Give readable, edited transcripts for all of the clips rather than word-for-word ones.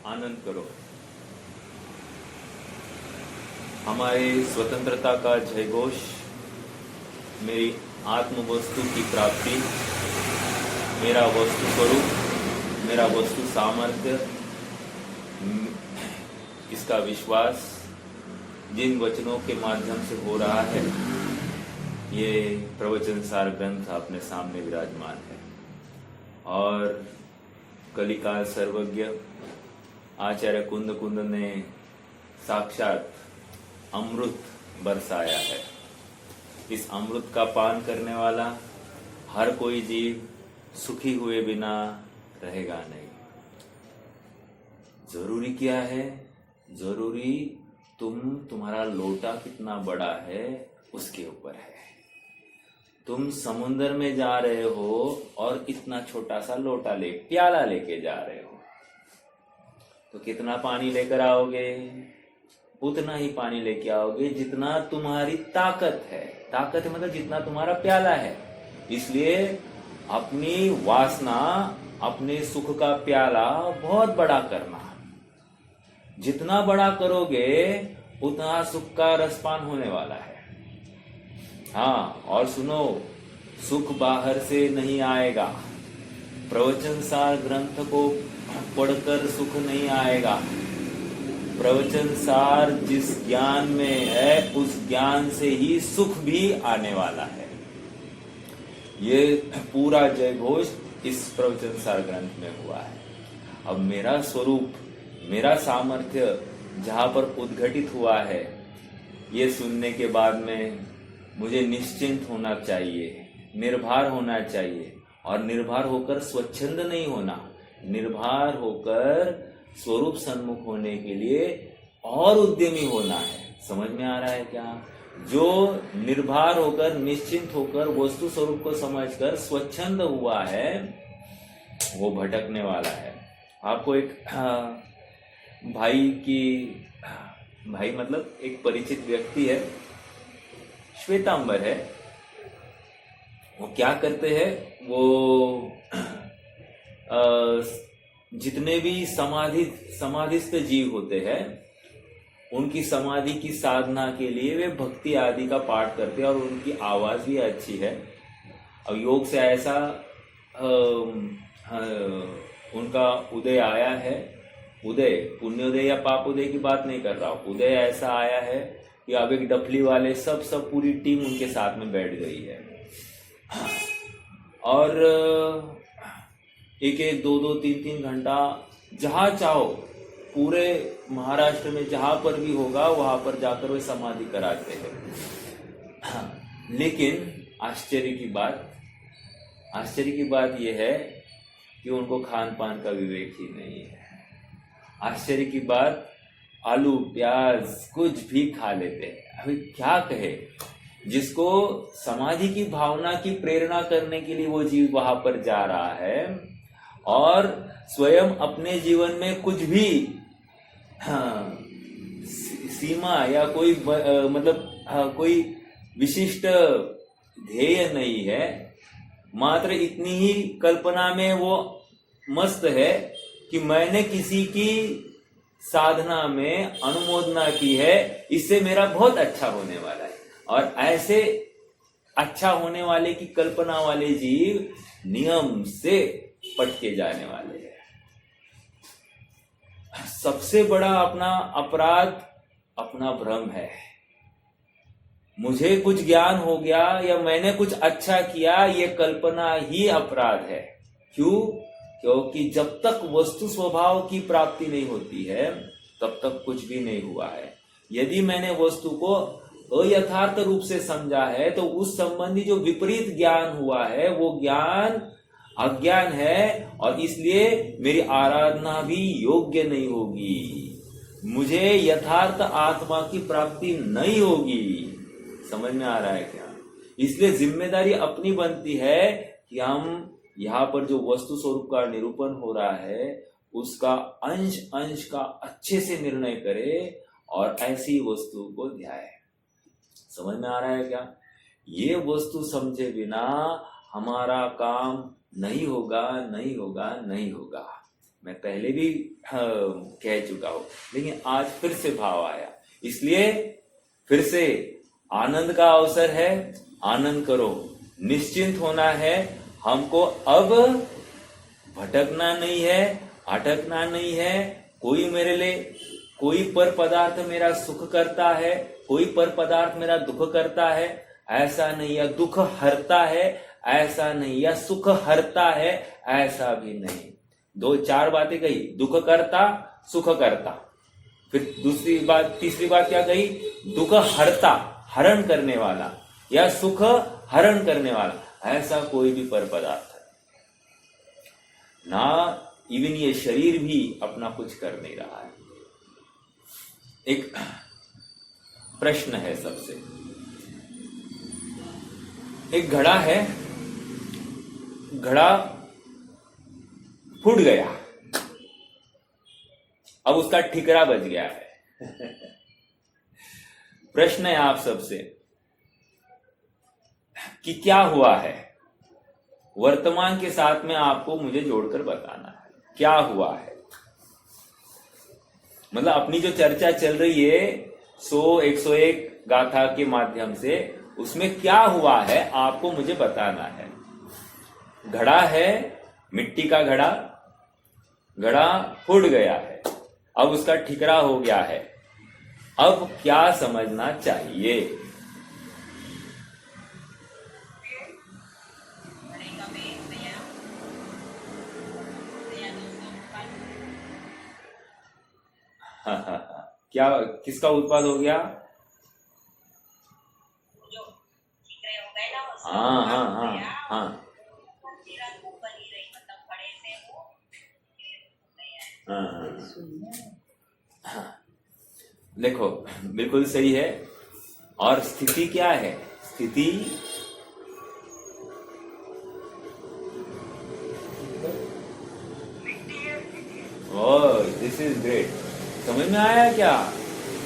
आनंद करो। हमारे स्वतंत्रता का जयघोष, मेरी आत्म वस्तु की प्राप्ति, मेरा वस्तु स्वरूप, मेरा वस्तु सामर्थ्य, इसका विश्वास जिन वचनों के माध्यम से हो रहा है, ये प्रवचन सार ग्रंथ अपने सामने विराजमान है। और कलिकाल सर्वज्ञ आचार्य कुंद कुंद ने साक्षात अमृत बरसाया है। इस अमृत का पान करने वाला हर कोई जीव सुखी हुए बिना रहेगा नहीं। जरूरी क्या है? जरूरी तुम्हारा लोटा कितना बड़ा है उसके ऊपर है। तुम समुद्र में जा रहे हो और इतना छोटा सा लोटा प्याला लेके जा रहे हो, तो कितना पानी लेकर आओगे? उतना ही पानी लेके आओगे जितना तुम्हारी ताकत है। ताकत है मतलब जितना तुम्हारा प्याला है। इसलिए अपनी वासना, अपने सुख का प्याला बहुत बड़ा करना। जितना बड़ा करोगे उतना सुख का रसपान होने वाला है। हाँ, और सुनो, सुख बाहर से नहीं आएगा। प्रवचन सार ग्रंथ को पढ़कर सुख नहीं आएगा। प्रवचन सार जिस ज्ञान में है उस ज्ञान से ही सुख भी आने वाला है। ये पूरा जयघोष इस प्रवचन सार ग्रंथ में हुआ है। अब मेरा स्वरूप, मेरा सामर्थ्य जहां पर उद्घटित हुआ है, ये सुनने के बाद में मुझे निश्चिंत होना चाहिए, निर्भर होना चाहिए। और निर्भर होकर स्वच्छंद नहीं होना, निर्भर होकर स्वरूप सन्मुख होने के लिए और उद्यमी होना है। समझ में आ रहा है क्या? जो निर्भर होकर, निश्चिंत होकर, वस्तु स्वरूप को समझकर स्वच्छंद हुआ है, वो भटकने वाला है। आपको एक भाई मतलब एक परिचित व्यक्ति है, श्वेतांबर है। वो क्या करते हैं? वो जितने भी समाधिस्थ जीव होते हैं, उनकी समाधि की साधना के लिए वे भक्ति आदि का पाठ करते हैं और उनकी आवाज भी अच्छी है। अब योग से ऐसा उनका उदय आया है। उदय, पुण्योदय या पापोदय की बात नहीं कर रहा हूं। उदय ऐसा आया है कि अब एक डफली वाले सब पूरी टीम उनके साथ में बैठ गई है। और एक 2-2, 3-3 घंटा जहां चाहो, पूरे महाराष्ट्र में जहां पर भी होगा वहां पर जाकर वे समाधि कराते हैं। लेकिन आश्चर्य की बात यह है कि उनको खान पान का विवेक ही नहीं है। आश्चर्य की बात, आलू प्याज कुछ भी खा लेते हैं। अभी क्या कहे? जिसको समाधि की भावना की प्रेरणा करने के लिए वो जीव वहां पर जा रहा है और स्वयं अपने जीवन में कुछ भी सीमा या कोई कोई विशिष्ट ध्येय नहीं है, मात्र इतनी ही कल्पना में वो मस्त है कि मैंने किसी की साधना में अनुमोदना की है, इससे मेरा बहुत अच्छा होने वाला है। और ऐसे अच्छा होने वाले की कल्पना वाले जीव नियम से पटके जाने वाले हैं। सबसे बड़ा अपना अपराध अपना भ्रम है। मुझे कुछ ज्ञान हो गया या मैंने कुछ अच्छा किया, ये कल्पना ही अपराध है। क्यों? क्योंकि जब तक वस्तु स्वभाव की प्राप्ति नहीं होती है तब तक कुछ भी नहीं हुआ है। यदि मैंने वस्तु को अयथार्थ रूप से समझा है तो उस संबंधी जो विपरीत ज्ञान हुआ है वो ज्ञान अज्ञान है और इसलिए मेरी आराधना भी योग्य नहीं होगी। मुझे यथार्थ आत्मा की प्राप्ति नहीं होगी। समझ में आ रहा है क्या? इसलिए जिम्मेदारी अपनी बनती है कि हम यहाँ पर जो वस्तु स्वरूप का निरूपण हो रहा है उसका अंश अंश का अच्छे से निर्णय करें और ऐसी वस्तु को ध्याए। समझ में आ रहा है क्या? ये वस्तु समझे बिना हमारा काम नहीं होगा, नहीं होगा, नहीं होगा। मैं पहले भी कह चुका हूं, लेकिन आज फिर से भाव आया, इसलिए फिर से आनंद का अवसर है, आनंद करो, निश्चिंत होना है। हमको अब भटकना नहीं है, अटकना नहीं है। कोई मेरे लिए, कोई पर पदार्थ मेरा सुख करता है, कोई पर पदार्थ मेरा दुख करता है, ऐसा नहीं, या दुख हरता है ऐसा नहीं, या सुख हरता है ऐसा भी नहीं। दो चार बातें कही, दुख करता, सुख करता। फिर दूसरी बात, तीसरी बात क्या कही, दुख हरता, हरण करने वाला, या सुख हरण करने वाला, ऐसा कोई भी पर पदार्थ ना। इवन ये शरीर भी अपना कुछ कर नहीं रहा है। एक प्रश्न है सबसे, एक घड़ा है, घड़ा फूट गया, अब उसका ठिकरा बच गया है। प्रश्न है आप सबसे कि क्या हुआ है, वर्तमान के साथ में आपको मुझे जोड़कर बताना है क्या हुआ है। मतलब अपनी जो चर्चा चल रही है 101 गाथा के माध्यम से, उसमें क्या हुआ है आपको मुझे बताना है। घड़ा है, मिट्टी का घड़ा, घड़ा फूट गया है, अब उसका ठिकरा हो गया है, अब क्या समझना चाहिए। क्या, किसका उत्पाद हो गया? हाँ हाँ हाँ हाँ हाँ, देखो बिल्कुल सही है। और स्थिति क्या है? स्थिति ओह, दिस इज ग्रेट। समझ में आया क्या?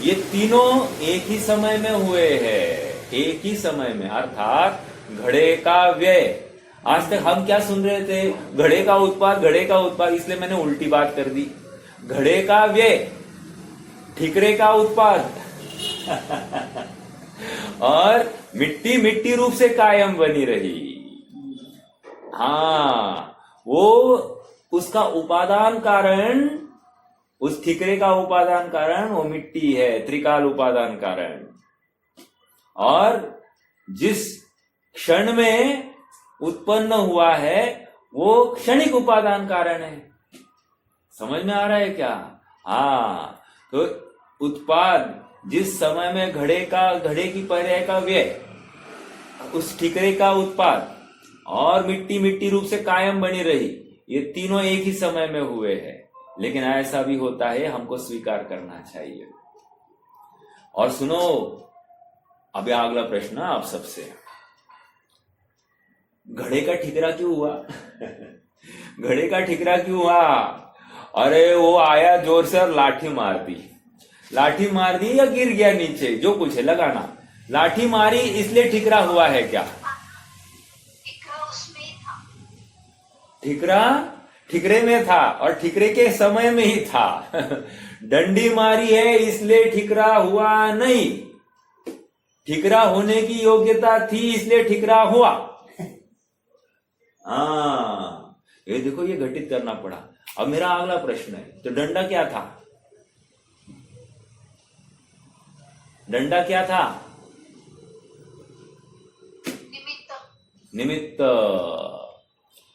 ये तीनों एक ही समय में हुए हैं, एक ही समय में, अर्थात घड़े का व्यय। आज तक हम क्या सुन रहे थे? घड़े का उत्पाद, घड़े का उत्पाद, इसलिए मैंने उल्टी बात कर दी। घड़े का व्यय, ठिकरे का उत्पाद। और मिट्टी मिट्टी रूप से कायम बनी रही। हाँ, वो उसका उपादान कारण, उस ठिकरे का उपादान कारण वो मिट्टी है, त्रिकाल उपादान कारण। और जिस क्षण में उत्पन्न हुआ है वो क्षणिक उपादान कारण है। समझ में आ रहा है क्या? हाँ, तो उत्पाद जिस समय में घड़े की पर्याय का व्यय, उस ठिकरे का उत्पाद, और मिट्टी मिट्टी रूप से कायम बनी रही, ये तीनों एक ही समय में हुए हैं। लेकिन ऐसा भी होता है, हमको स्वीकार करना चाहिए। और सुनो, अभी अगला प्रश्न आप सबसे, घड़े का ठिकरा क्यों हुआ? घड़े का ठिकरा क्यों हुआ? अरे वो आया जोर से और लाठी मार दी। लाठी मार दी या गिर गया नीचे, जो कुछ है लगाना। लाठी मारी इसलिए ठिकरा हुआ है क्या? ठिकरा ठिकरे में था और ठिकरे के समय में ही था। डंडी मारी है इसलिए ठिकरा हुआ नहीं, ठिकरा होने की योग्यता थी इसलिए ठिकरा हुआ। हाँ, ये देखो, ये घटित करना पड़ा। अब मेरा अगला प्रश्न है, तो डंडा क्या था? डंडा क्या था? निमित्त।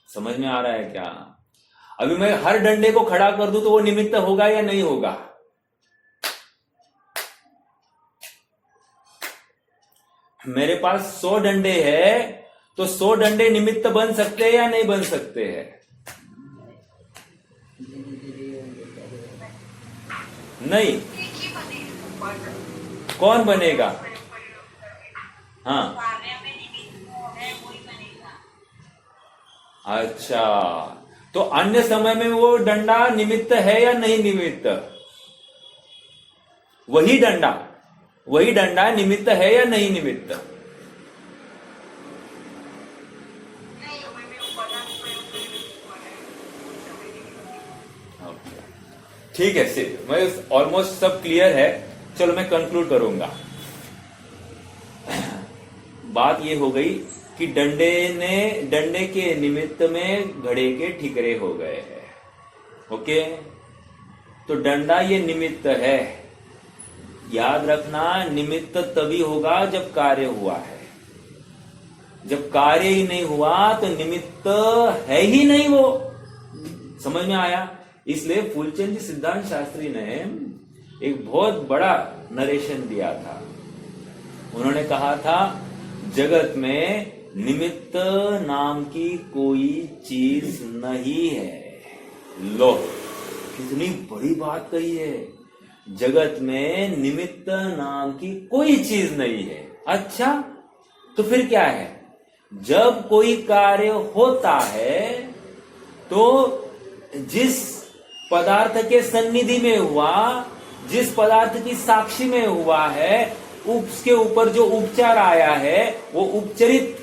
समझ में आ रहा है क्या? अभी मैं हर डंडे को खड़ा कर दूं तो वो निमित्त होगा या नहीं होगा? मेरे पास 100 डंडे हैं, तो 100 डंडे निमित्त बन सकते हैं या नहीं बन सकते हैं? नहीं। कौन बनेगा? हाँ, अच्छा, तो अन्य समय में वो डंडा निमित्त है या नहीं निमित्त? वही डंडा निमित्त है या नहीं निमित्त? ठीक है, सिर्फ मैं ऑलमोस्ट सब क्लियर है। चलो मैं कंक्लूड करूंगा। बात ये हो गई कि डंडे के निमित्त में घड़े के ठिकरे हो गए हैं। ओके, तो डंडा ये निमित्त है। याद रखना, निमित्त तभी होगा जब कार्य हुआ है। जब कार्य ही नहीं हुआ तो निमित्त है ही नहीं वो। समझ में आया? इसलिए फूलचंद सिद्धांत शास्त्री ने एक बहुत बड़ा नरेशन दिया था। उन्होंने कहा था, जगत में निमित्त नाम की कोई चीज नहीं है। लो, कितनी बड़ी बात कही है। जगत में निमित्त नाम की कोई चीज नहीं है। अच्छा, तो फिर क्या है? जब कोई कार्य होता है तो जिस पदार्थ के सन्निधि में हुआ, जिस पदार्थ की साक्षी में हुआ है, उसके ऊपर जो उपचार आया है, वो उपचरित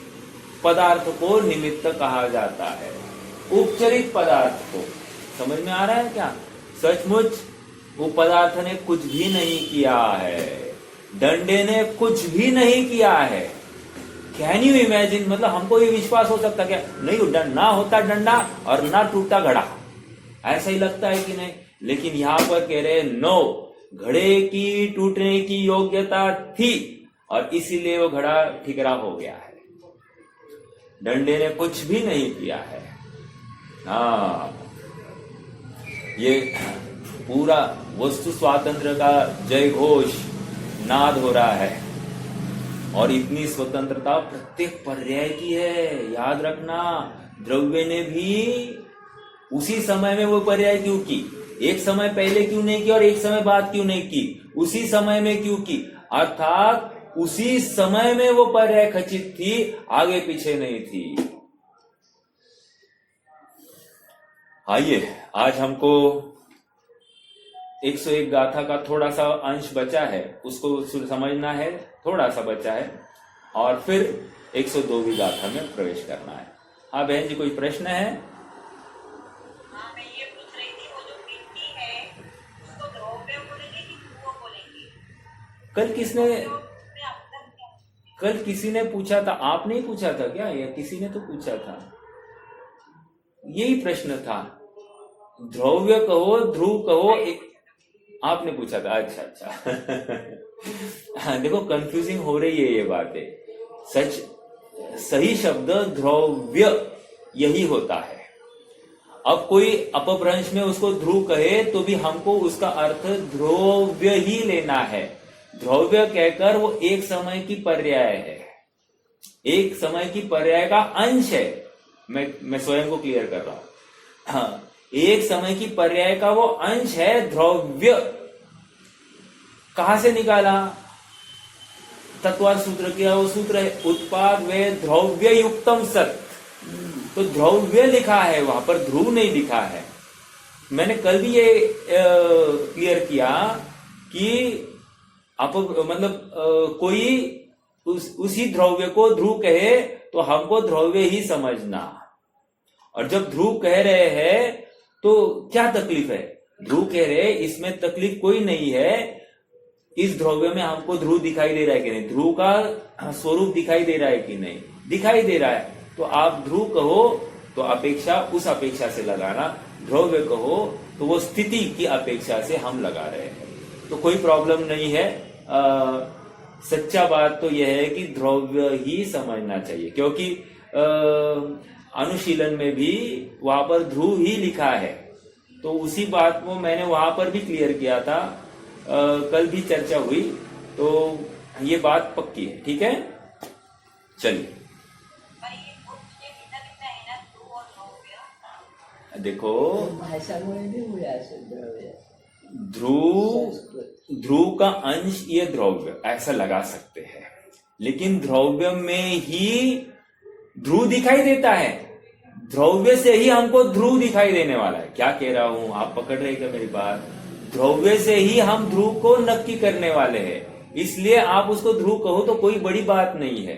पदार्थ को निमित्त कहा जाता है। उपचरित पदार्थ को, समझ में आ रहा है क्या? सचमुच वो पदार्थ ने कुछ भी नहीं किया है, डंडे ने कुछ भी नहीं किया है। Can you imagine? मतलब हमको ये विश्वास हो सकता क्या? नहीं, ना होता डंडा और ना टूटा घड़ा, ऐसा ही लगता है कि नहीं? लेकिन यहां पर कह रहे नो, घड़े की टूटने की योग्यता थी और इसीलिए वो घड़ा ठिकरा हो गया है। डंडे ने कुछ भी नहीं किया है। हाँ, ये पूरा वस्तु स्वातंत्र का जय घोष नाद हो रहा है। और इतनी स्वतंत्रता प्रत्येक पर्याय की है। याद रखना, द्रव्य ने भी उसी समय में वो पर्याय क्यों की? एक समय पहले क्यों नहीं की और एक समय बाद क्यों नहीं की? उसी समय में क्यों की? अर्थात उसी समय में वो पर्याय खचित थी, आगे पीछे नहीं थी। आइए, आज हमको 101 गाथा का थोड़ा सा अंश बचा है, उसको समझना है, थोड़ा सा बचा है, और फिर 102वीं गाथा में प्रवेश करना है। हाँ बहन जी, कोई प्रश्न है? हाँ, मैं ये पूछ रही थी, वो जो मिट्टी है उसको द्रव्य बोलेंगे कि ध्रुव बोलेंगे? कल किसी ने पूछा था, आपने ही पूछा था क्या, या किसी ने तो पूछा था? यही प्रश्न था, द्रव्य कहो ध्रुव कहो, एक आपने पूछा था। अच्छा हाँ, देखो कंफ्यूजिंग हो रही है ये बातें। सही शब्द द्रव्य यही होता है। अब कोई अपभ्रंश में उसको ध्रुव कहे तो भी हमको उसका अर्थ द्रव्य ही लेना है। द्रव्य कहकर वो एक समय की पर्याय है, एक समय की पर्याय का अंश है। मैं स्वयं को क्लियर कर रहा हूं। हाँ, एक समय की पर्याय का वो अंश है द्रव्य। कहां से निकाला? तत्वार्थ सूत्र का वो सूत्र है, उत्पाद वे द्रव्य युक्तम सत। तो द्रव्य लिखा है वहां पर, ध्रुव नहीं लिखा है। मैंने कल भी ये क्लियर किया कि आप कोई उसी द्रव्य को ध्रुव कहे तो हमको द्रव्य ही समझना। और जब ध्रुव कह रहे हैं तो क्या तकलीफ है? ध्रुव कह रहे इसमें तकलीफ कोई नहीं है। इस द्रव्य में हमको ध्रुव दिखाई दे रहा है कि नहीं, ध्रुव का स्वरूप दिखाई दे रहा है कि नहीं, दिखाई दे रहा है। तो आप ध्रुव कहो तो अपेक्षा उस अपेक्षा से लगाना, द्रव्य कहो तो वो स्थिति की अपेक्षा से हम लगा रहे हैं, तो कोई प्रॉब्लम नहीं है। सच्चा बात तो यह है कि द्रव्य ही समझना चाहिए, क्योंकि अनुशीलन में भी वहां पर ध्रुव ही लिखा है। तो उसी बात को मैंने वहां पर भी क्लियर किया था, कल भी चर्चा हुई, तो ये बात पक्की है। ठीक है, चलिए। देखो, ध्रुव का अंश ये द्रव्य ऐसा लगा सकते हैं, लेकिन द्रव्य में ही ध्रुव दिखाई देता है। द्रव्य से ही हमको ध्रुव दिखाई देने वाला है। क्या कह रहा हूं, आप पकड़ रहे क्या मेरी बात? द्रव्य से ही हम ध्रुव को नक्की करने वाले हैं, इसलिए आप उसको ध्रुव कहो तो कोई बड़ी बात नहीं है,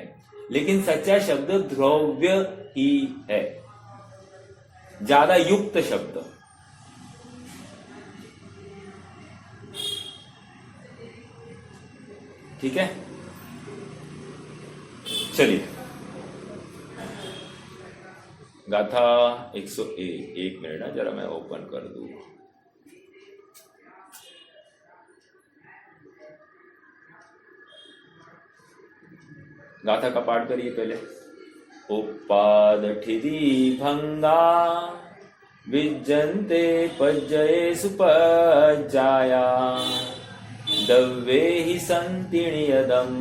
लेकिन सच्चा शब्द द्रव्य ही है, ज्यादा युक्त शब्द। ठीक है, चलिए गाथा 101। एक मिनट ना, जरा मैं ओपन कर दूं। गाथा का पाठ करिए पहले। उपादठिति भंगा विज्जन्ते पज्जये सुपज्जाया दव्ये हि सन्ति नियदम्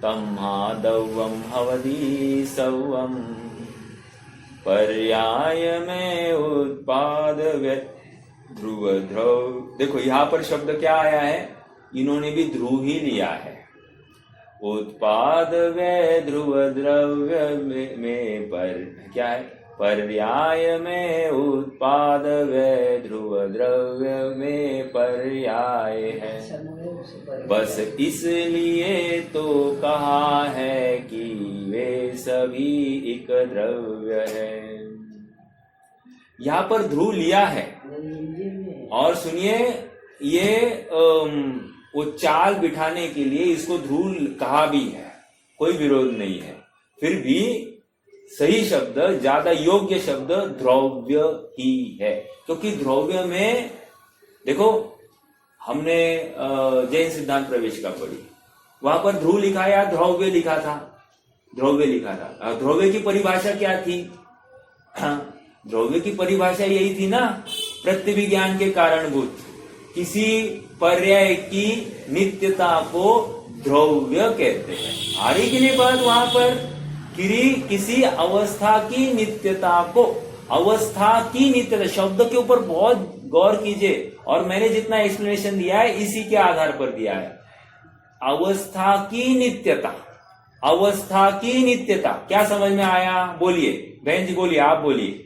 तम्हादव्वं हवति सव्वम् पर्याय में उत्पाद ध्रुव ध्रुव। देखो यहां पर शब्द क्या आया है, इन्होंने भी ध्रुव ही लिया है। उत्पाद वे ध्रुव द्रव्य में पर क्या है, पर्याय में उत्पाद वे ध्रुव द्रव्य में पर्याय है। बस इसलिए तो कहा है कि वे सभी एक द्रव्य है। यहां पर ध्रुव लिया है। और सुनिए, ये वो चाल बिठाने के लिए इसको ध्रुव कहा भी है, कोई विरोध नहीं है। फिर भी सही शब्द, ज्यादा योग्य शब्द द्रव्य ही है, क्योंकि द्रव्य में देखो, हमने जैन सिद्धांत प्रवेशिका पढ़ी, वहां पर ध्रुव लिखा या द्रव्य लिखा था? द्रव्य लिखा था। द्रव्य की परिभाषा क्या थी? द्रव्य की परिभाषा यही थी ना, प्रत्यभिज्ञान के कारणभूत किसी पर्याय की नित्यता को द्रव्य कहते हैं। आ रही कि नहीं बात वहां पर? किसी अवस्था की नित्यता को, अवस्था की नित्यता शब्द के ऊपर बहुत गौर कीजिए, और मैंने जितना एक्सप्लेनेशन दिया है इसी के आधार पर दिया है। अवस्था की नित्यता, अवस्था की नित्यता क्या समझ में आया? बोलिए बहन जी, बोलिए, आप बोलिए।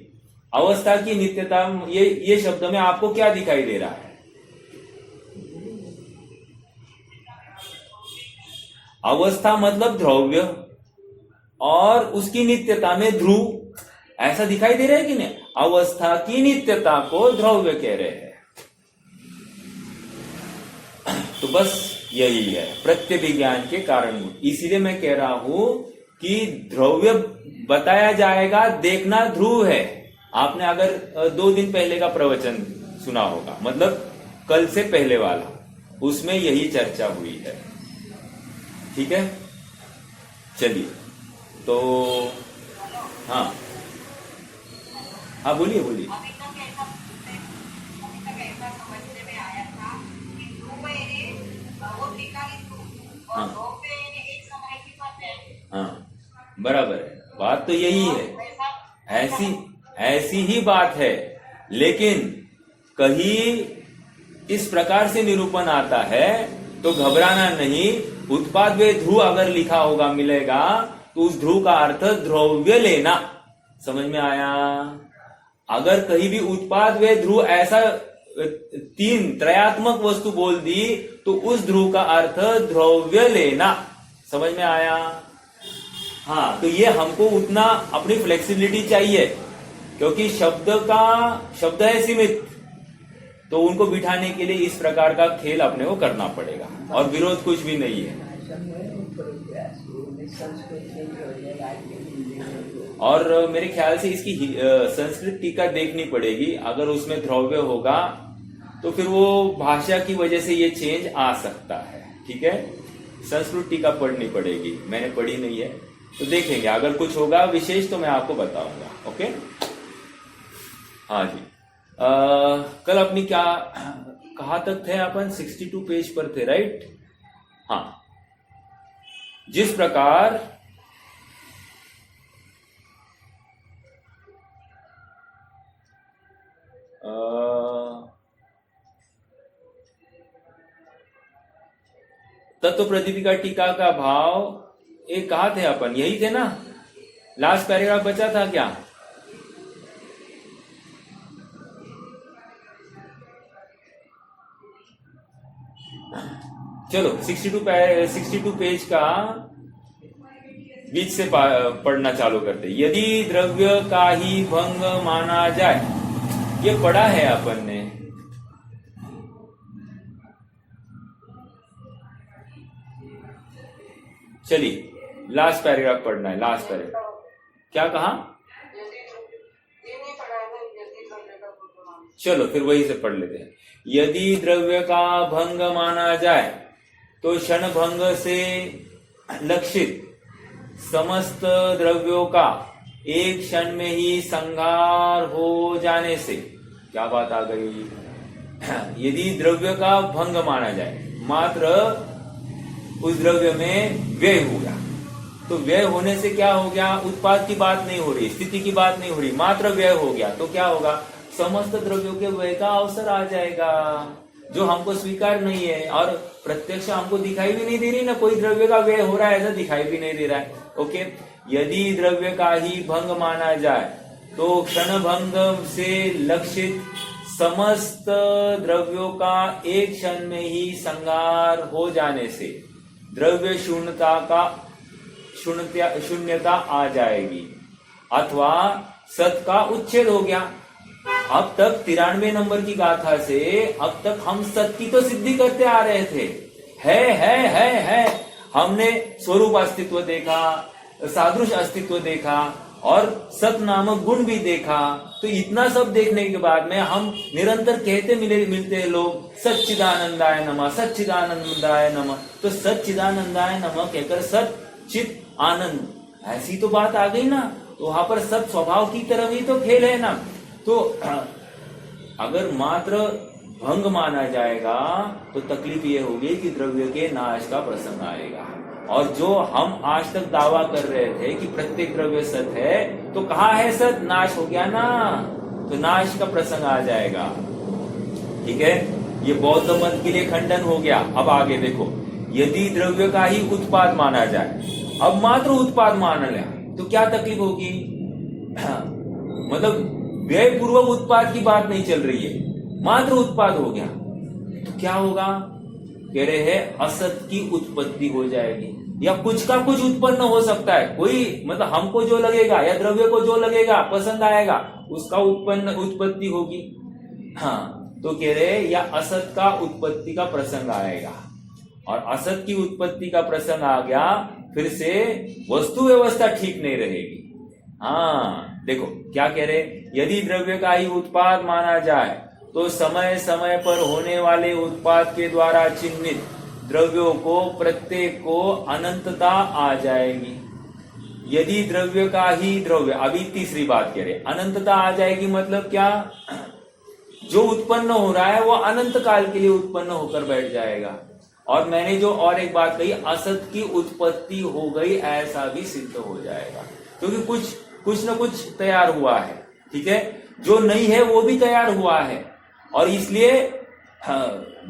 अवस्था की नित्यता, ये शब्द में आपको क्या दिखाई दे रहा है? अवस्था मतलब द्रव्य, और उसकी नित्यता में ध्रुव, ऐसा दिखाई दे रहा है कि नहीं? अवस्था की नित्यता को द्रव्य कह रहे हैं। तो बस यही है प्रत्यभिज्ञान के कारण। इसीलिए मैं कह रहा हूं कि द्रव्य बताया जाएगा, देखना ध्रुव है। आपने अगर 2 दिन पहले का प्रवचन सुना होगा, मतलब कल से पहले वाला, उसमें यही चर्चा हुई है। ठीक है, चलिए। तो हाँ हाँ, बोलिए बोलिए। अभी तक ऐसा समझने में आया था कि ध्रुव वो त्रिकालिक ध्रुव और द्रव्य एक समय की बात है। हाँ, बराबर है, बात तो यही है, ऐसी ही बात है। लेकिन कहीं इस प्रकार से निरूपण आता है तो घबराना नहीं। उत्पाद वे ध्रुव अगर लिखा होगा, मिलेगा, तो उस ध्रुव का अर्थ द्रव्य लेना। समझ में आया? अगर कहीं भी उत्पाद वे ध्रुव ऐसा 3 त्रयात्मक वस्तु बोल दी, तो उस ध्रुव का अर्थ द्रव्य लेना। समझ में आया? हाँ, तो ये हमको उतना अपनी फ्लेक्सिबिलिटी चाहिए, क्योंकि शब्द है सीमित, तो उनको बिठाने के लिए इस प्रकार का खेल अपने को करना पड़ेगा, और विरोध कुछ भी नहीं है। और मेरे ख्याल से इसकी संस्कृत टीका देखनी पड़ेगी। अगर उसमें द्रव्य होगा तो फिर वो भाषा की वजह से ये चेंज आ सकता है। ठीक है, संस्कृत टीका पढ़नी पड़ेगी, मैंने पढ़ी नहीं है, तो देखेंगे। अगर कुछ होगा विशेष तो मैं आपको बताऊंगा। ओके, हाँ जी। कल अपनी क्या कहाँ तक थे अपन? 62 पेज पर थे, राइट? हाँ, जिस प्रकार तत्व प्रदीपिका टीका का भाव एक कहा थे अपन? यही थे ना? लास्ट पैराग्राफ बचा था क्या? चलो 62 पेज का बीच से पढ़ना चालू करते। यदि द्रव्य का ही भंग माना जाए, ये पढ़ा है अपन ने। चलिए लास्ट पैराग्राफ पढ़ना है, लास्ट पैराग्राफ। क्या कहा? चलो फिर वही से पढ़ लेते हैं। यदि द्रव्य का भंग माना जाए तो क्षण भंग से लक्षित समस्त द्रव्यों का एक क्षण में ही संहार हो जाने से, क्या बात आ गई? यदि द्रव्य का भंग माना जाए, मात्र उस द्रव्य में व्यय हो गया, तो व्यय होने से क्या हो गया? उत्पाद की बात नहीं हो रही, स्थिति की बात नहीं हो रही, मात्र व्यय हो गया, तो क्या होगा? समस्त द्रव्यों के व्यय का अवसर आ जाएगा, जो हमको स्वीकार नहीं है और प्रत्यक्ष हमको दिखाई भी नहीं दे रही ना, कोई द्रव्य का व्यय हो रहा है ऐसा दिखाई भी नहीं दे रहा है। ओके, यदि द्रव्य का ही भंग माना जाए तो क्षण भंग से लक्षित समस्त द्रव्यों का एक क्षण में ही संहार हो जाने से द्रव्य शून्यता आ जाएगी अथवा सत का उच्छेद हो गया। अब तक 93 नंबर की गाथा से अब तक हम सत की तो सिद्धि करते आ रहे थे, है हमने स्वरूप अस्तित्व देखा, सादृश अस्तित्व देखा और सत नामक गुण भी देखा। तो इतना सब देखने के बाद में हम निरंतर कहते मिलते हैं लोग सच्चिदानंदाय नमः, सच्चिदानंदाय नमः। तो सच्चिदानंदाय नमः कहकर सच्चित आनंद, ऐसी तो बात आ गई ना। तो वहां पर सत स्वभाव की तरफ ही तो खेल है ना। तो अगर मात्र भंग माना जाएगा तो तकलीफ ये होगी कि द्रव्य के नाश का प्रसंग आएगा। और जो हम आज तक दावा कर रहे थे कि प्रत्येक द्रव्य सत है, तो कहाँ है सत? नाश हो गया ना, तो नाश का प्रसंग आ जाएगा। ठीक है, ये बौद्ध मत के लिए खंडन हो गया। अब आगे देखो, यदि द्रव्य का ही उत्पाद माना जाए, अब मात्र उत्पाद मान लिया तो क्या तकलीफ होगी? मतलब व्यय पूर्वक उत्पाद की बात नहीं चल रही है, मात्र उत्पाद हो गया तो क्या होगा? कह रहे हैं असत की उत्पत्ति हो जाएगी, या कुछ का कुछ उत्पन्न हो सकता है। कोई मतलब हमको जो लगेगा या द्रव्य को जो लगेगा पसंद आएगा उसका उत्पत्ति होगी। हाँ, तो कह रहे या असत का उत्पत्ति का प्रसंग आएगा, और असत की उत्पत्ति का प्रसंग आ गया फिर से वस्तु व्यवस्था ठीक नहीं रहेगी। हाँ देखो क्या कह रहे, यदि द्रव्य का ही उत्पाद माना जाए तो समय समय पर होने वाले उत्पाद के द्वारा चिन्हित द्रव्यों को प्रत्येक को अनंतता आ जाएगी। यदि द्रव्य का ही द्रव्य, अभी तीसरी बात कह रहे, अनंतता आ जाएगी मतलब क्या? जो उत्पन्न हो रहा है वो अनंत काल के लिए उत्पन्न होकर बैठ जाएगा। और मैंने जो और एक बात कही, असत की उत्पत्ति हो गई ऐसा भी सिद्ध हो जाएगा, क्योंकि कुछ न कुछ तैयार हुआ है। ठीक है, जो नहीं है वो भी तैयार हुआ है, और इसलिए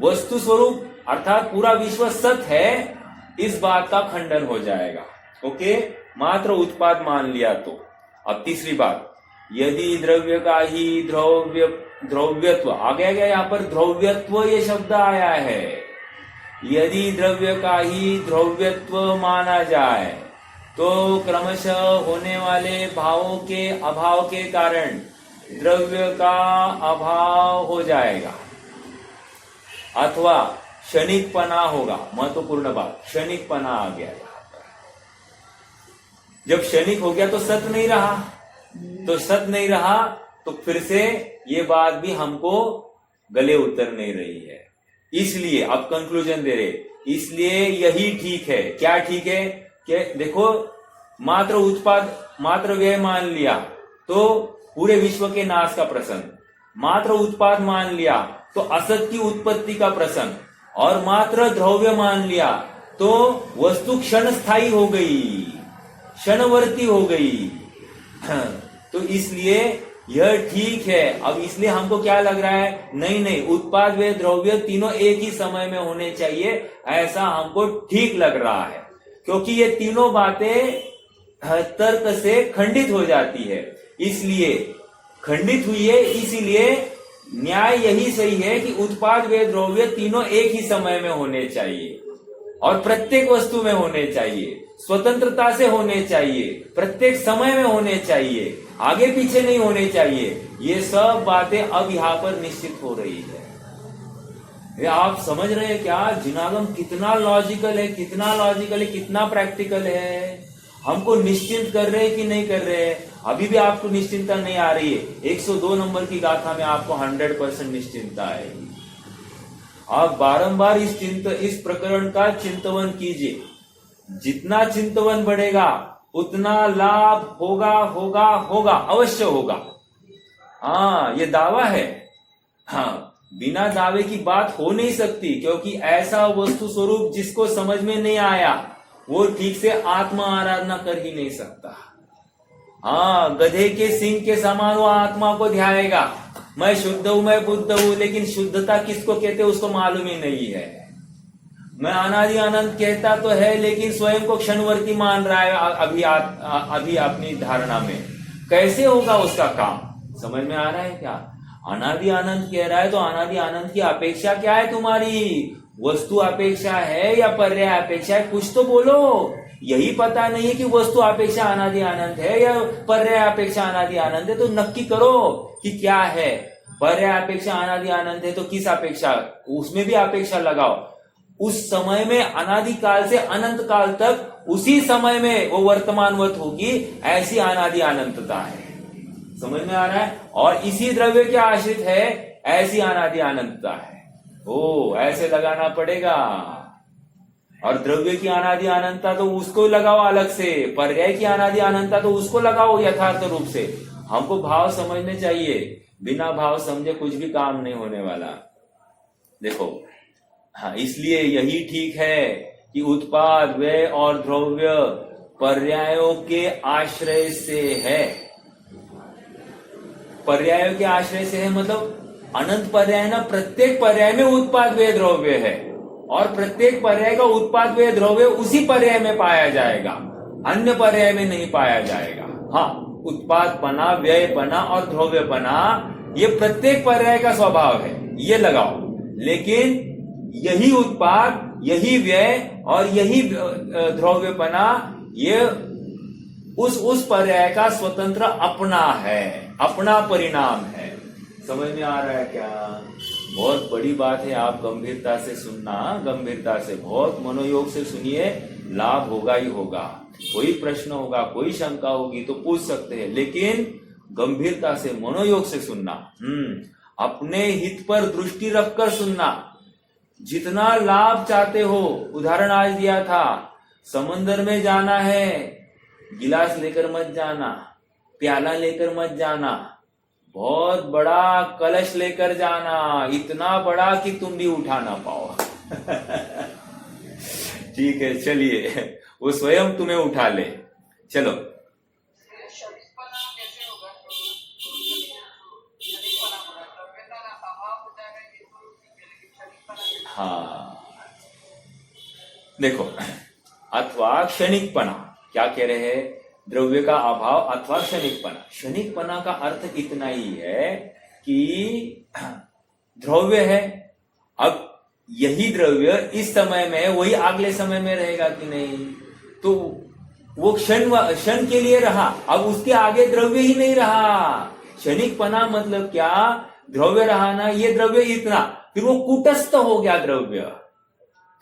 वस्तु स्वरूप अर्थात पूरा विश्व सत है, इस बात का खंडन हो जाएगा। ओके, मात्र उत्पाद मान लिया तो। अब तीसरी बात, यदि द्रव्य का ही द्रव्यत्व आ गया, यहाँ पर द्रव्यत्व ये शब्द आया है। यदि द्रव्य का ही द्रव्यत्व माना जाए तो क्रमशः होने वाले भावों के अभाव के कारण द्रव्य का अभाव हो जाएगा अथवा क्षणिकपना होगा। महत्वपूर्ण बात, क्षणिकपना आ गया यहाँ पर। जब क्षणिक हो गया तो सत नहीं रहा, तो सत नहीं रहा तो फिर से ये बात भी हमको गले उतर नहीं रही है। इसलिए अब कंक्लूजन दे रहे, इसलिए यही ठीक है। क्या ठीक है? कि देखो, मात्र उत्पाद मात्र व्यय मान लिया तो पूरे विश्व के नाश का प्रसंग, मात्र उत्पाद मान लिया तो असत की उत्पत्ति का प्रसंग, और मात्र द्रव्य मान लिया तो वस्तु क्षण स्थायी हो गई, क्षणवर्ती हो गई। तो इसलिए यह ठीक है। अब इसलिए हमको क्या लग रहा है, नहीं उत्पाद व द्रव्य तीनों एक ही समय में होने चाहिए, ऐसा हमको ठीक लग रहा है, क्योंकि ये तीनों बातें तर्क से खंडित हो जाती है। इसलिए खंडित हुई है, इसीलिए न्याय यही सही है कि उत्पाद व द्रव्य तीनों एक ही समय में होने चाहिए और प्रत्येक वस्तु में होने चाहिए, स्वतंत्रता से होने चाहिए, प्रत्येक समय में होने चाहिए, आगे पीछे नहीं होने चाहिए। ये सब बातें अब यहाँ पर निश्चित हो रही है। ये आप समझ रहे हैं क्या? जिनागम कितना लॉजिकल है, कितना लॉजिकल है, कितना प्रैक्टिकल है। हमको निश्चिंत कर रहे हैं कि नहीं कर रहे हैं? अभी भी आपको निश्चिंतता नहीं आ रही है। 102 नंबर की गाथा में आपको 100% निश्चिंतता आएगी। आप बारंबार इस प्रकरण का चिंतवन कीजिए। जितना चिंतवन बढ़ेगा उतना लाभ होगा, होगा, होगा, अवश्य होगा। हाँ, ये दावा है। हाँ, बिना दावे की बात हो नहीं सकती, क्योंकि ऐसा वस्तु स्वरूप जिसको समझ में नहीं आया वो ठीक से आत्मा आराधना कर ही नहीं सकता। हाँ, गधे के सिंह के समान वो आत्मा को ध्याएगा, मैं शुद्ध हूं, मैं बुद्ध हूं, लेकिन शुद्धता किसको कहते उसको मालूम ही नहीं है। मैं अनादि अनंत कहता तो है, लेकिन स्वयं को क्षणवर्ती मान रहा है अभी अपनी धारणा में। कैसे होगा उसका काम? समझ में आ रहा है क्या? अनादि अनंत कह रहा है तो अनादि अनंत की अपेक्षा क्या है तुम्हारी? वस्तु अपेक्षा है या पर्याय अपेक्षा है? कुछ तो बोलो। यही पता नहीं है कि वस्तु अपेक्षा अनादि अनंत है या पर्याय अपेक्षा अनादि अनंत है, तो नक्की करो कि क्या है। पर्याय अपेक्षा अनादि अनंत है तो किस अपेक्षा, उसमें भी अपेक्षा लगाओ। उस समय में अनादि काल से अनंत काल तक उसी समय में वो वर्तमानवत होगी, ऐसी अनादि अनंतता है। समझ में आ रहा है? और इसी द्रव्य के आश्रित है, ऐसी अनादि अनंतता है। ओ, ऐसे लगाना पड़ेगा। और द्रव्य की अनादि अनंतता तो उसको लगाओ अलग से, पर्याय की अनादि अनंतता तो उसको लगाओ यथार्थ रूप से। हमको भाव समझने चाहिए, बिना भाव समझे कुछ भी काम नहीं होने वाला। देखो, हाँ, इसलिए यही ठीक है कि उत्पाद, व्यय और द्रव्य पर्यायों के आश्रय से है। पर्यायों के आश्रय से है मतलब अनंत पर्याय ना, प्रत्येक पर्याय में उत्पाद व्यय द्रव्य है, और प्रत्येक पर्याय का उत्पाद व्यय द्रव्य उसी पर्याय में पाया जाएगा, अन्य पर्याय में नहीं पाया जाएगा। हाँ, उत्पादपना, व्ययपना और द्रव्यपना ये प्रत्येक पर्याय का स्वभाव है, ये लगाओ। लेकिन यही उत्पाद, यही व्यय और यही द्रव्यपना ये उस पर्याय का स्वतंत्र अपना है, अपना परिणाम है। समझ में आ रहा है क्या? बहुत बड़ी बात है। आप गंभीरता से सुनना, गंभीरता से, बहुत मनोयोग से सुनिए, लाभ होगा ही होगा। कोई प्रश्न होगा, कोई शंका होगी तो पूछ सकते हैं, लेकिन गंभीरता से, मनोयोग से सुनना। अपने हित पर दृष्टि रखकर सुनना। जितना लाभ चाहते हो, उदाहरण आज दिया था, समुद्र में जाना है, गिलास लेकर मत जाना, प्याला लेकर मत जाना, बहुत बड़ा कलश लेकर जाना, इतना बड़ा कि तुम भी उठा ना पाओ। ठीक है, चलिए, वो स्वयं तुम्हें उठा ले। चलो, हाँ, देखो, अथवा क्षणिकपना, क्या कह रहे हैं? द्रव्य का अभाव अथवा क्षणिकपना। क्षणिकपना का अर्थ इतना ही है कि द्रव्य है, अब यही द्रव्य इस समय में वही अगले समय में रहेगा कि नहीं, तो वो क्षण के लिए रहा, अब उसके आगे द्रव्य ही नहीं रहा। क्षणिकपना मतलब क्या? द्रव्य रहा ना, ये द्रव्य इतना, फिर वो कूटस्थ हो गया द्रव्य,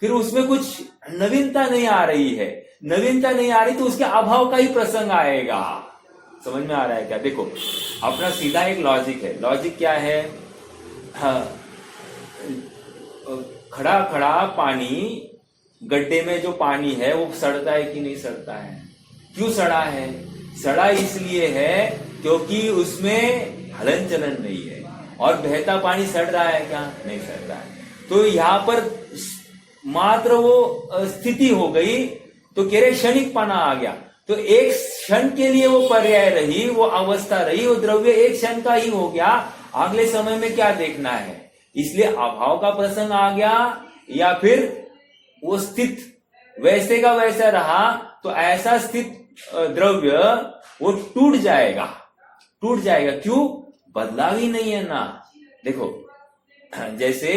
फिर उसमें कुछ नवीनता नहीं आ रही है। नवीनता नहीं आ रही तो उसके अभाव का ही प्रसंग आएगा। समझ में आ रहा है क्या? देखो, अपना सीधा एक लॉजिक है। लॉजिक क्या है? खड़ा खड़ा पानी, गड्ढे में जो पानी है वो सड़ता है कि नहीं सड़ता है? क्यों सड़ा है? सड़ा इसलिए है क्योंकि उसमें हलन चलन नहीं है। और बहता पानी सड़ रहा है क्या? नहीं सड़ रहा है। तो यहां पर मात्र वो स्थिति हो गई, तो कह रहे क्षणिकपना आ गया। तो एक क्षण के लिए वो पर्याय रही, वो अवस्था रही, वो द्रव्य एक क्षण का ही हो गया, अगले समय में क्या देखना है? इसलिए अभाव का प्रसंग आ गया, या फिर वो स्थित वैसे का वैसा रहा, तो ऐसा स्थित द्रव्य वो टूट जाएगा। टूट जाएगा क्यों? बदलाव ही नहीं है ना। देखो, जैसे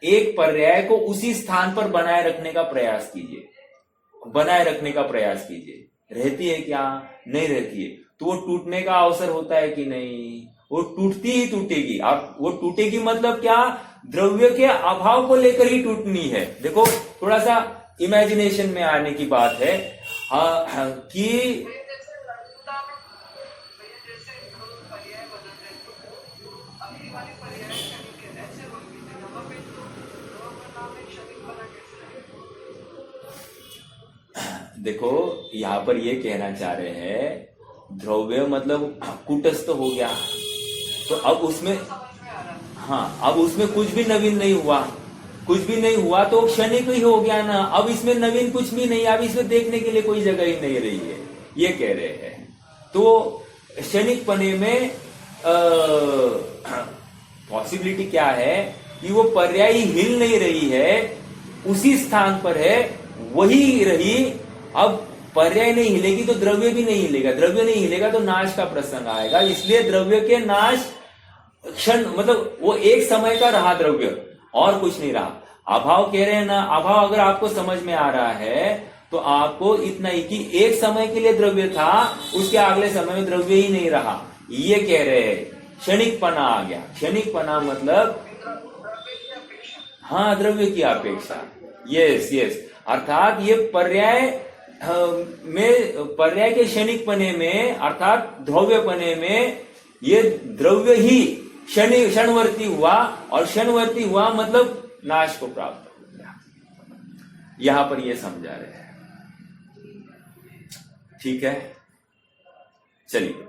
एक पर्याय को उसी स्थान पर बनाए रखने का प्रयास कीजिए, बनाए रखने का प्रयास कीजिए, रहती है क्या? नहीं रहती है। तो वो टूटने का अवसर होता है कि नहीं? वो टूटती ही टूटेगी। अब वो टूटेगी मतलब क्या? द्रव्य के अभाव को लेकर ही टूटनी है। देखो थोड़ा सा इमेजिनेशन में आने की बात है कि जैसे लघुता में जैसे पर्याय बदलते हैं तो अगली वाली पर्याय क्षणिक है, ऐसे होगी यहाँ पे तो ध्रुव का नाम एक क्षणिक बना कैसे है? देखो यहाँ पर ये कहना चाह रहे हैं द्रव्य मतलब कूटस्थ हो गया, तो अब उसमें समझ में आ रहा है। हाँ अब उसमें कुछ भी नवीन नहीं हुआ, कुछ भी नहीं हुआ तो क्षणिक ही हो गया ना। अब इसमें नवीन कुछ भी नहीं, अब इसमें देखने के लिए कोई जगह ही नहीं रही है, ये कह रहे हैं। तो क्षणिक पने में पॉसिबिलिटी क्या है कि वो पर्याय हिल नहीं रही है, उसी स्थान पर है, वही रही। अब पर्याय नहीं हिलेगी तो द्रव्य भी नहीं हिलेगा, द्रव्य नहीं हिलेगा तो नाश का प्रसंग आएगा। इसलिए द्रव्य के नाश क्षण मतलब वो एक समय का रहा द्रव्य और कुछ नहीं रहा। अभाव कह रहे हैं ना, अभाव अगर आपको समझ में आ रहा है तो आपको इतना ही कि एक समय के लिए द्रव्य था, उसके अगले समय में द्रव्य ही नहीं रहा, ये कह रहे हैं। क्षणिकपना आ गया, क्षणिकपना मतलब हाँ द्रव्य की अपेक्षा, यस यस। अर्थात ये पर्याय में, पर्याय के क्षणिकपने में अर्थात द्रव्यपने में ये द्रव्य ही क्षणवर्ती हुआ, और क्षणवर्ती हुआ मतलब नाश को प्राप्त हो गया। यहां पर ये समझा रहे हैं, ठीक है। चलिए,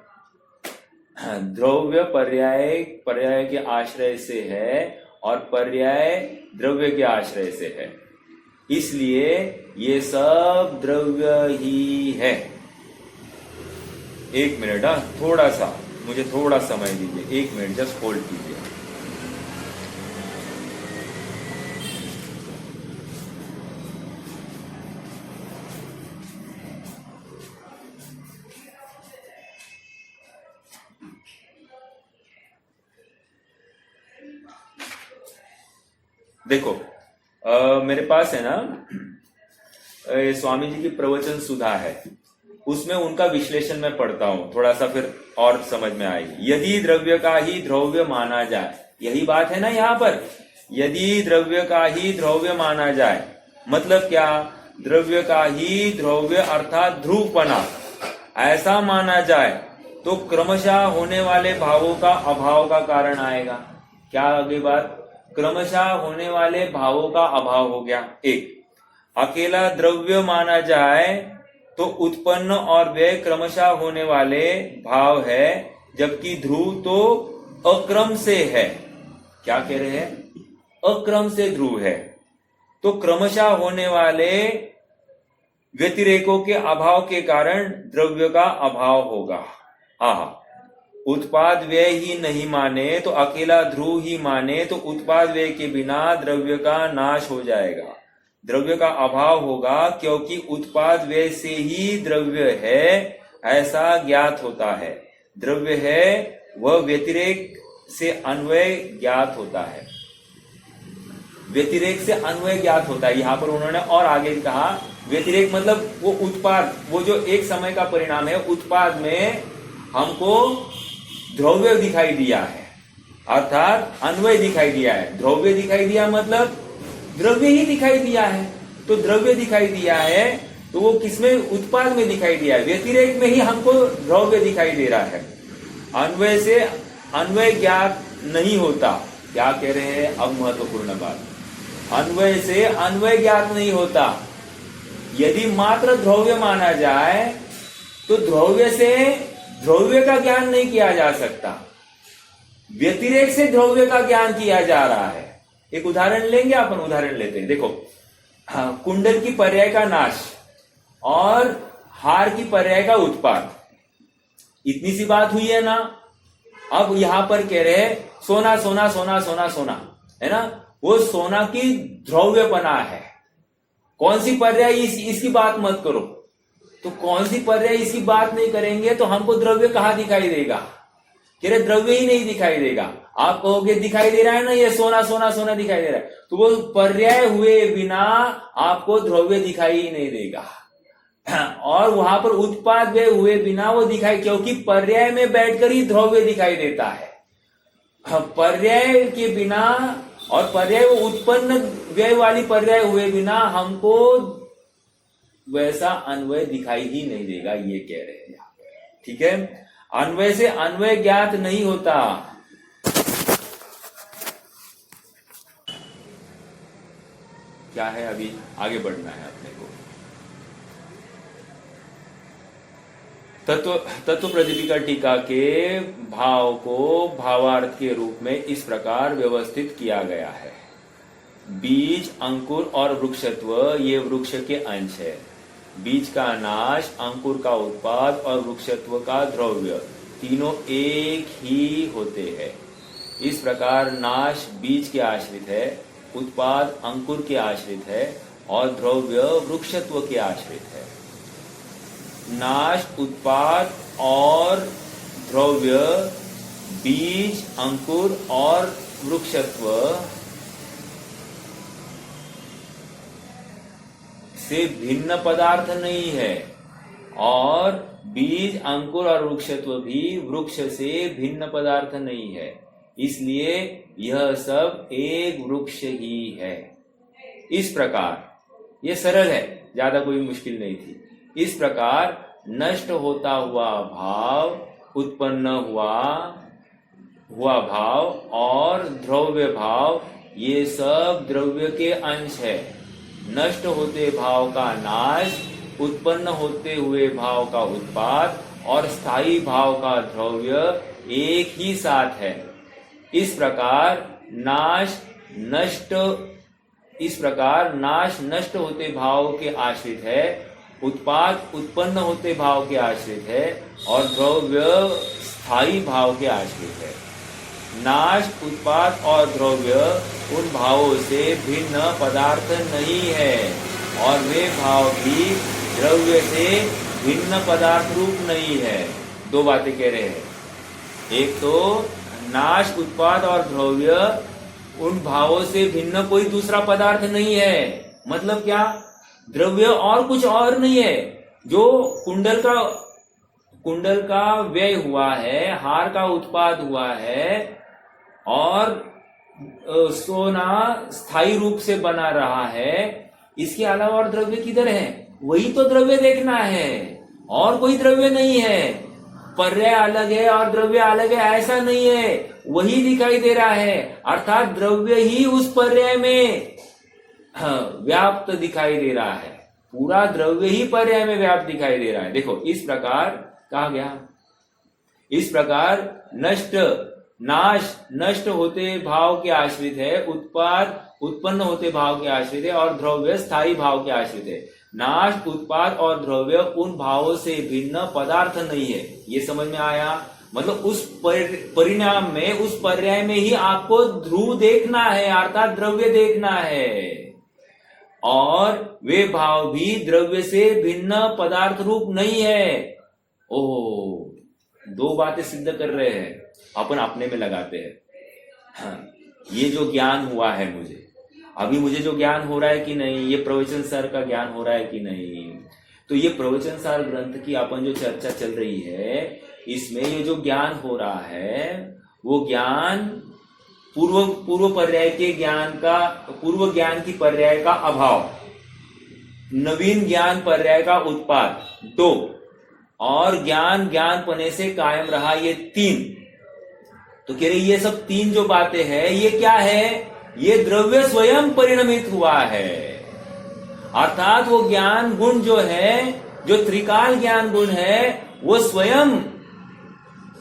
द्रव्य पर्याय के आश्रय से है और पर्याय द्रव्य के आश्रय से है, इसलिए ये सब द्रव्य ही है। एक मिनट, थोड़ा सा मुझे थोड़ा समय दीजिए, एक मिनट जस्ट होल्ड कीजिए। देखो मेरे पास है ना स्वामी जी की प्रवचन सुधा है, उसमें उनका विश्लेषण मैं पढ़ता हूं, थोड़ा सा फिर और समझ में आएगी। यदि द्रव्य का ही द्रव्य माना जाए, यही बात है ना यहाँ पर, यदि द्रव्य का ही द्रव्य माना जाए मतलब क्या, द्रव्य का ही द्रव्य अर्थात ध्रुवपना ऐसा माना जाए तो क्रमशः होने वाले भावों का अभाव का कारण आएगा। क्या आगे बात, क्रमशः होने वाले भावों का अभाव हो गया। एक, अकेला द्रव्य माना जाए तो उत्पन्न और व्यय क्रमशः होने वाले भाव है, जबकि ध्रुव तो अक्रम से है। क्या कह रहे हैं, अक्रम से ध्रुव है, तो क्रमशः होने वाले व्यतिरेकों के अभाव के कारण द्रव्य का अभाव होगा। उत्पाद व्यय ही नहीं माने तो अकेला ध्रुव ही माने तो उत्पाद व्यय के बिना द्रव्य का नाश हो जाएगा, द्रव्य का अभाव होगा, क्योंकि उत्पाद व्यय से ही द्रव्य है ऐसा ज्ञात होता है। द्रव्य है वह व्यतिरेक से अन्वय ज्ञात होता है, व्यतिरेक से अन्वय ज्ञात होता है। यहां पर उन्होंने और आगे कहा व्यतिरेक मतलब वो उत्पाद, वो जो एक समय का परिणाम है, उत्पाद में हमको द्रव्य दिखाई दिया है, अर्थात अन्वय दिखाई दिया है। द्रव्य दिखाई दिया मतलब द्रव्य ही दिखाई दिया है, तो द्रव्य दिखाई दिया है तो वो किसमें, उत्पाद में दिखाई दिया है, व्यतिरेक में ही हमको द्रव्य दिखाई दे रहा है। अन्वय से अन्वय ज्ञात नहीं होता। क्या कह रहे हैं, अब महत्वपूर्ण बात, अन्वय से अन्वय ज्ञात नहीं होता। यदि मात्र द्रव्य माना जाए तो द्रव्य से द्रव्य का ज्ञान नहीं किया जा सकता, व्यतिरेक से द्रव्य का ज्ञान किया जा रहा है। एक उदाहरण लेंगे, अपन उदाहरण लेते हैं। देखो, कुंडल की पर्याय का नाश और हार की पर्याय का उत्पाद, इतनी सी बात हुई है ना। अब यहां पर कह रहे हैं सोना सोना सोना सोना सोना, है ना, वो सोना की द्रव्यपना है। कौन सी पर्याय, इसकी बात मत करो, तो कौन सी पर्याय इसकी बात नहीं करेंगे तो हमको द्रव्य कहाँ दिखाई देगा, कह रहे द्रव्य ही नहीं दिखाई देगा। आप कहोगे दिखाई दे रहा है ना, ये सोना सोना सोना दिखाई दे रहा है, तो वो पर्याय हुए बिना आपको द्रव्य दिखाई ही नहीं देगा। और वहां पर उत्पाद व्यय हुए बिना वो दिखाई, क्योंकि पर्याय में बैठकर ही द्रव्य दिखाई देता है। पर्याय के बिना और पर्याय वो उत्पन्न व्यय वाली पर्याय हुए बिना हमको वैसा अन्वय दिखाई ही नहीं देगा, ये कह रहे हैं। ठीक है, अन्वय से अन्वय ज्ञात नहीं होता। क्या है, अभी आगे बढ़ना है अपने को। तत्व प्रदीपिका टीका के भाव को भावार्थ के रूप में इस प्रकार व्यवस्थित किया गया है। बीज, अंकुर और वृक्षत्व ये वृक्ष के अंश है। बीज का नाश, अंकुर का उत्पाद और वृक्षत्व का द्रव्य तीनों एक ही होते हैं। इस प्रकार नाश बीज के आश्रित है, उत्पाद अंकुर के आश्रित है और द्रव्य वृक्षत्व के आश्रित है। नाश, उत्पाद और द्रव्य बीज, अंकुर और वृक्षत्व से भिन्न पदार्थ नहीं है और बीज, अंकुर और वृक्षत्व भी वृक्ष से भिन्न पदार्थ नहीं है। इसलिए यह सब एक वृक्ष ही है। इस प्रकार ये सरल है, ज्यादा कोई मुश्किल नहीं थी। इस प्रकार नष्ट होता हुआ भाव, उत्पन्न हुआ भाव और द्रव्य भाव ये सब द्रव्य के अंश है। नष्ट होते भाव का नाश, उत्पन्न होते हुए भाव का उत्पाद और स्थायी भाव का द्रव्य एक ही साथ है। इस प्रकार नाश नष्ट होते भाव के आश्रित है, उत्पाद उत्पन्न होते भाव के आश्रित है और द्रव्य स्थायी भाव के आश्रित है। नाश, उत्पाद और द्रव्य उन भावों से भिन्न पदार्थ नहीं है और वे भाव भी द्रव्य से भिन्न पदार्थ रूप नहीं है। दो बातें कह रहे हैं। एक तो नाश, उत्पाद और द्रव्य उन भावों से भिन्न कोई दूसरा पदार्थ नहीं है। मतलब क्या? द्रव्य और कुछ और नहीं है। जो कुंडल का व्यय हुआ है, हार का उत्पाद हुआ है और सोना स्थायी रूप से बना रहा है, इसके अलावा और द्रव्य किधर है? वही तो द्रव्य देखना है और कोई द्रव्य नहीं है। पर्याय अलग है और द्रव्य अलग है ऐसा नहीं है, वही दिखाई दे रहा है। अर्थात द्रव्य ही उस पर्याय में व्याप्त दिखाई दे रहा है। पूरा द्रव्य ही पर्याय में व्याप्त दिखाई दे रहा है। देखो इस प्रकार कहा गया, इस प्रकार नाश नष्ट होते भाव के आश्रित है, उत्पाद उत्पन्न होते भाव के आश्रित है और द्रव्य स्थायी भाव के आश्रित है। नाश, उत्पाद और द्रव्य उन भावों से भिन्न पदार्थ नहीं है। ये समझ में आया? मतलब उस परिणाम में, उस पर्याय में ही आपको ध्रुव देखना है, अर्थात द्रव्य देखना है और वे भाव भी द्रव्य से भिन्न पदार्थ रूप नहीं है। ओह, दो बातें सिद्ध कर रहे हैं, अपन अपने में लगाते हैं। हाँ, ये जो ज्ञान हुआ है मुझे जो ज्ञान हो रहा है कि नहीं, ये प्रवचन सार का ज्ञान हो रहा है कि नहीं, तो ये प्रवचन सार ग्रंथ की अपन जो चर्चा चल रही है, इसमें ये जो ज्ञान हो रहा है वो ज्ञान पूर्व पर्याय के ज्ञान का, पूर्व ज्ञान की पर्याय का अभाव, नवीन ज्ञान पर्याय का उत्पाद 2 और ज्ञान पने से कायम रहा ये 3। तो कह रहे ये सब 3 जो बातें हैं ये क्या है? ये द्रव्य स्वयं परिणमित हुआ है। अर्थात वो ज्ञान गुण जो है, जो त्रिकाल ज्ञान गुण है, वो स्वयं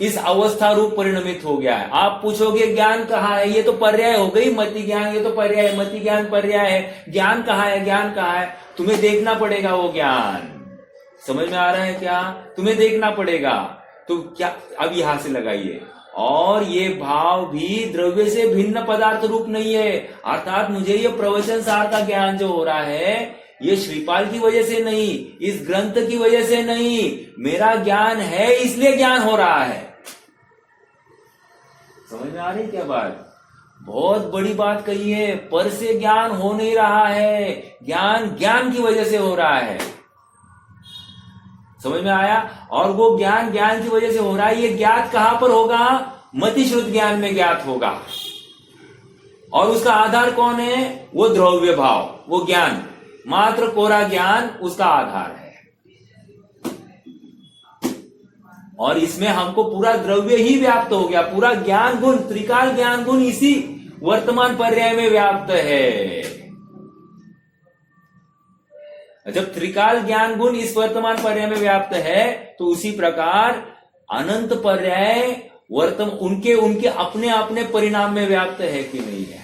इस अवस्था रूप परिणमित हो गया है। आप पूछोगे ज्ञान कहाँ है? ये तो पर्याय हो गई, मति ज्ञान, ये तो पर्याय है, मति ज्ञान पर्याय है। ज्ञान कहाँ है? ज्ञान कहाँ है? तुम्हें देखना पड़ेगा वो ज्ञान। समझ में आ रहा है क्या? तुम्हें देखना पड़ेगा। तो क्या, अब यहां से लगाइए। और ये भाव भी द्रव्य से भिन्न पदार्थ रूप नहीं है। अर्थात मुझे ये प्रवचन सार का ज्ञान जो हो रहा है, ये श्रीपाल की वजह से नहीं, इस ग्रंथ की वजह से नहीं, मेरा ज्ञान है इसलिए ज्ञान हो रहा है। समझ में आ रही क्या बात? बहुत बड़ी बात कही है। पर से ज्ञान हो नहीं रहा है, ज्ञान की वजह से हो रहा है। समझ में आया? और वो ज्ञान की वजह से हो रहा है। ये ज्ञात कहां पर होगा? मति श्रुत ज्ञान में ज्ञात होगा। और उसका आधार कौन है? वो द्रव्य भाव, वो ज्ञान, मात्र कोरा ज्ञान उसका आधार है। और इसमें हमको पूरा द्रव्य ही व्याप्त हो गया, पूरा ज्ञान गुण, त्रिकाल ज्ञान गुण इसी वर्तमान पर्याय में व्याप्त है। जब त्रिकाल ज्ञान गुण इस वर्तमान पर्याय में व्याप्त है तो उसी प्रकार अनंत पर्याय उनके उनके अपने अपने परिणाम में व्याप्त है कि नहीं है।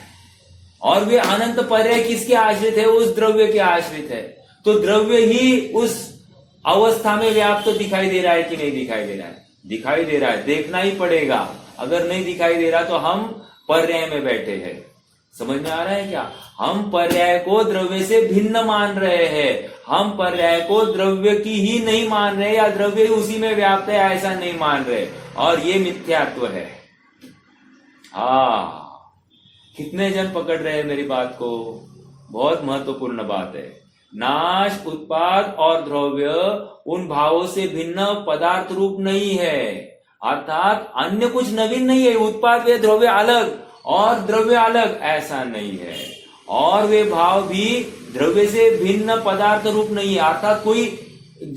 और वे अनंत पर्याय किसके आश्रित है? उस द्रव्य के आश्रित है। तो द्रव्य ही उस अवस्था में व्याप्त दिखाई दे रहा है कि नहीं दिखाई दे रहा है? दिखाई दे रहा है, देखना ही पड़ेगा। अगर नहीं दिखाई दे रहा तो हम पर्याय में बैठे हैं। समझ में आ रहा है क्या? हम पर्याय को द्रव्य से भिन्न मान रहे हैं। हम पर्याय को द्रव्य की ही नहीं मान रहे या द्रव्य ही उसी में व्याप्त है ऐसा नहीं मान रहे, और ये मिथ्यात्व है। कितने जन पकड़ रहे हैं मेरी बात को? बहुत महत्वपूर्ण बात है। नाश, उत्पाद और द्रव्य उन भावों से भिन्न पदार्थ रूप नहीं है, अर्थात अन्य कुछ नवीन नहीं है। उत्पाद व द्रव्य अलग और द्रव्य अलग ऐसा नहीं है, और वे भाव भी द्रव्य से भिन्न पदार्थ रूप नहीं है, अर्थात कोई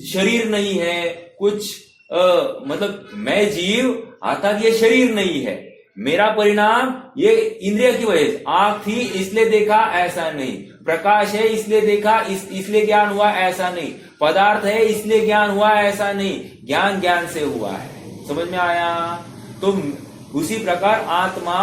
शरीर नहीं है, कुछ मतलब मैं जीव अर्थात ये शरीर नहीं है। मेरा परिणाम ये इंद्रिय की वजह से, आंख थी इसलिए देखा ऐसा नहीं, प्रकाश है इसलिए देखा इसलिए ज्ञान हुआ ऐसा नहीं, पदार्थ है इसलिए ज्ञान हुआ ऐसा नहीं, ज्ञान ज्ञान से हुआ है। समझ में आया? तो उसी प्रकार आत्मा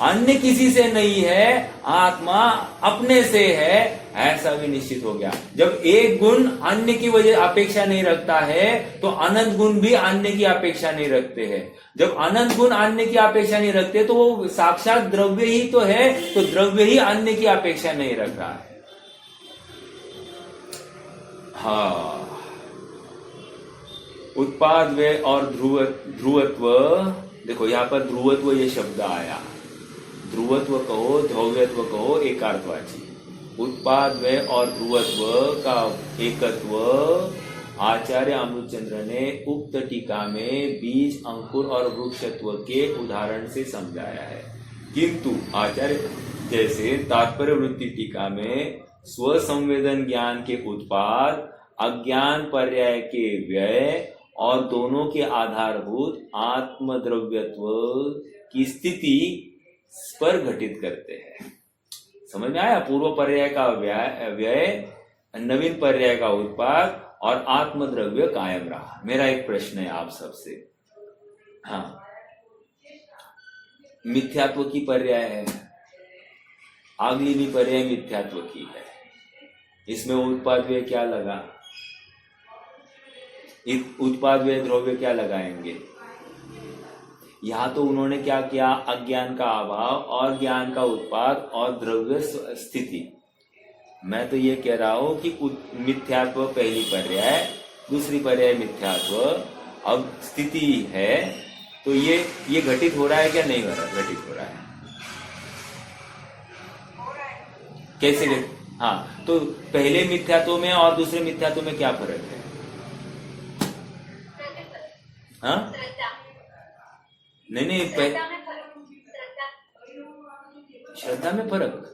अन्य किसी से नहीं है, आत्मा अपने से है, ऐसा भी निश्चित हो गया। जब एक गुण अन्य की वजह अपेक्षा नहीं रखता है तो अनंत गुण भी अन्य की अपेक्षा नहीं रखते हैं। जब अनंत गुण अन्य की अपेक्षा नहीं रखते तो वो साक्षात द्रव्य ही तो है, तो द्रव्य ही अन्य की अपेक्षा नहीं रख रहा है। उत्पाद व और ध्रुवत्व, देखो यहां पर ध्रुवत्व ये शब्द आया। ध्रुवत्व कहो, द्रव्यत्व कहो, एकार्थवाची। उत्पाद व और ध्रुवत्व का एकत्व आचार्य अमृतचंद्र ने उक्त टीका में बीज, अंकुर और वृक्षत्व के उदाहरण से समझाया है, किंतु आचार्य जैसे तात्पर्य वृत्ति टीका में स्वसंवेदन ज्ञान के उत्पाद, अज्ञान पर्याय के व्यय और दोनों के आधारभूत आत्मद्रव्यत्व की स्थिति पर घटित करते हैं। समझ में आया? पूर्व पर्याय का व्यय, नवीन पर्याय का उत्पाद और आत्मद्रव्य कायम रहा। मेरा एक प्रश्न है आप सबसे, मिथ्यात्व की पर्याय है, अगली भी पर्याय मिथ्यात्व की है, इसमें उत्पाद व्यय क्या लगा? उत्पाद व्यय द्रव्य क्या लगाएंगे? यहां तो उन्होंने क्या किया? अज्ञान का अभाव और ज्ञान का उत्पाद और द्रव्य स्थिति। मैं तो ये कह रहा हूं कि मिथ्यात्व पहली पर्याय, दूसरी पर्याय मिथ्यात्व, अब स्थिति है, तो ये घटित हो रहा है क्या नहीं हो रहा? घटित हो रहा है। कैसे? तो पहले मिथ्यात्व में और दूसरे मिथ्यात्व में क्या फर्क है? नहीं श्रद्धा में फर्क।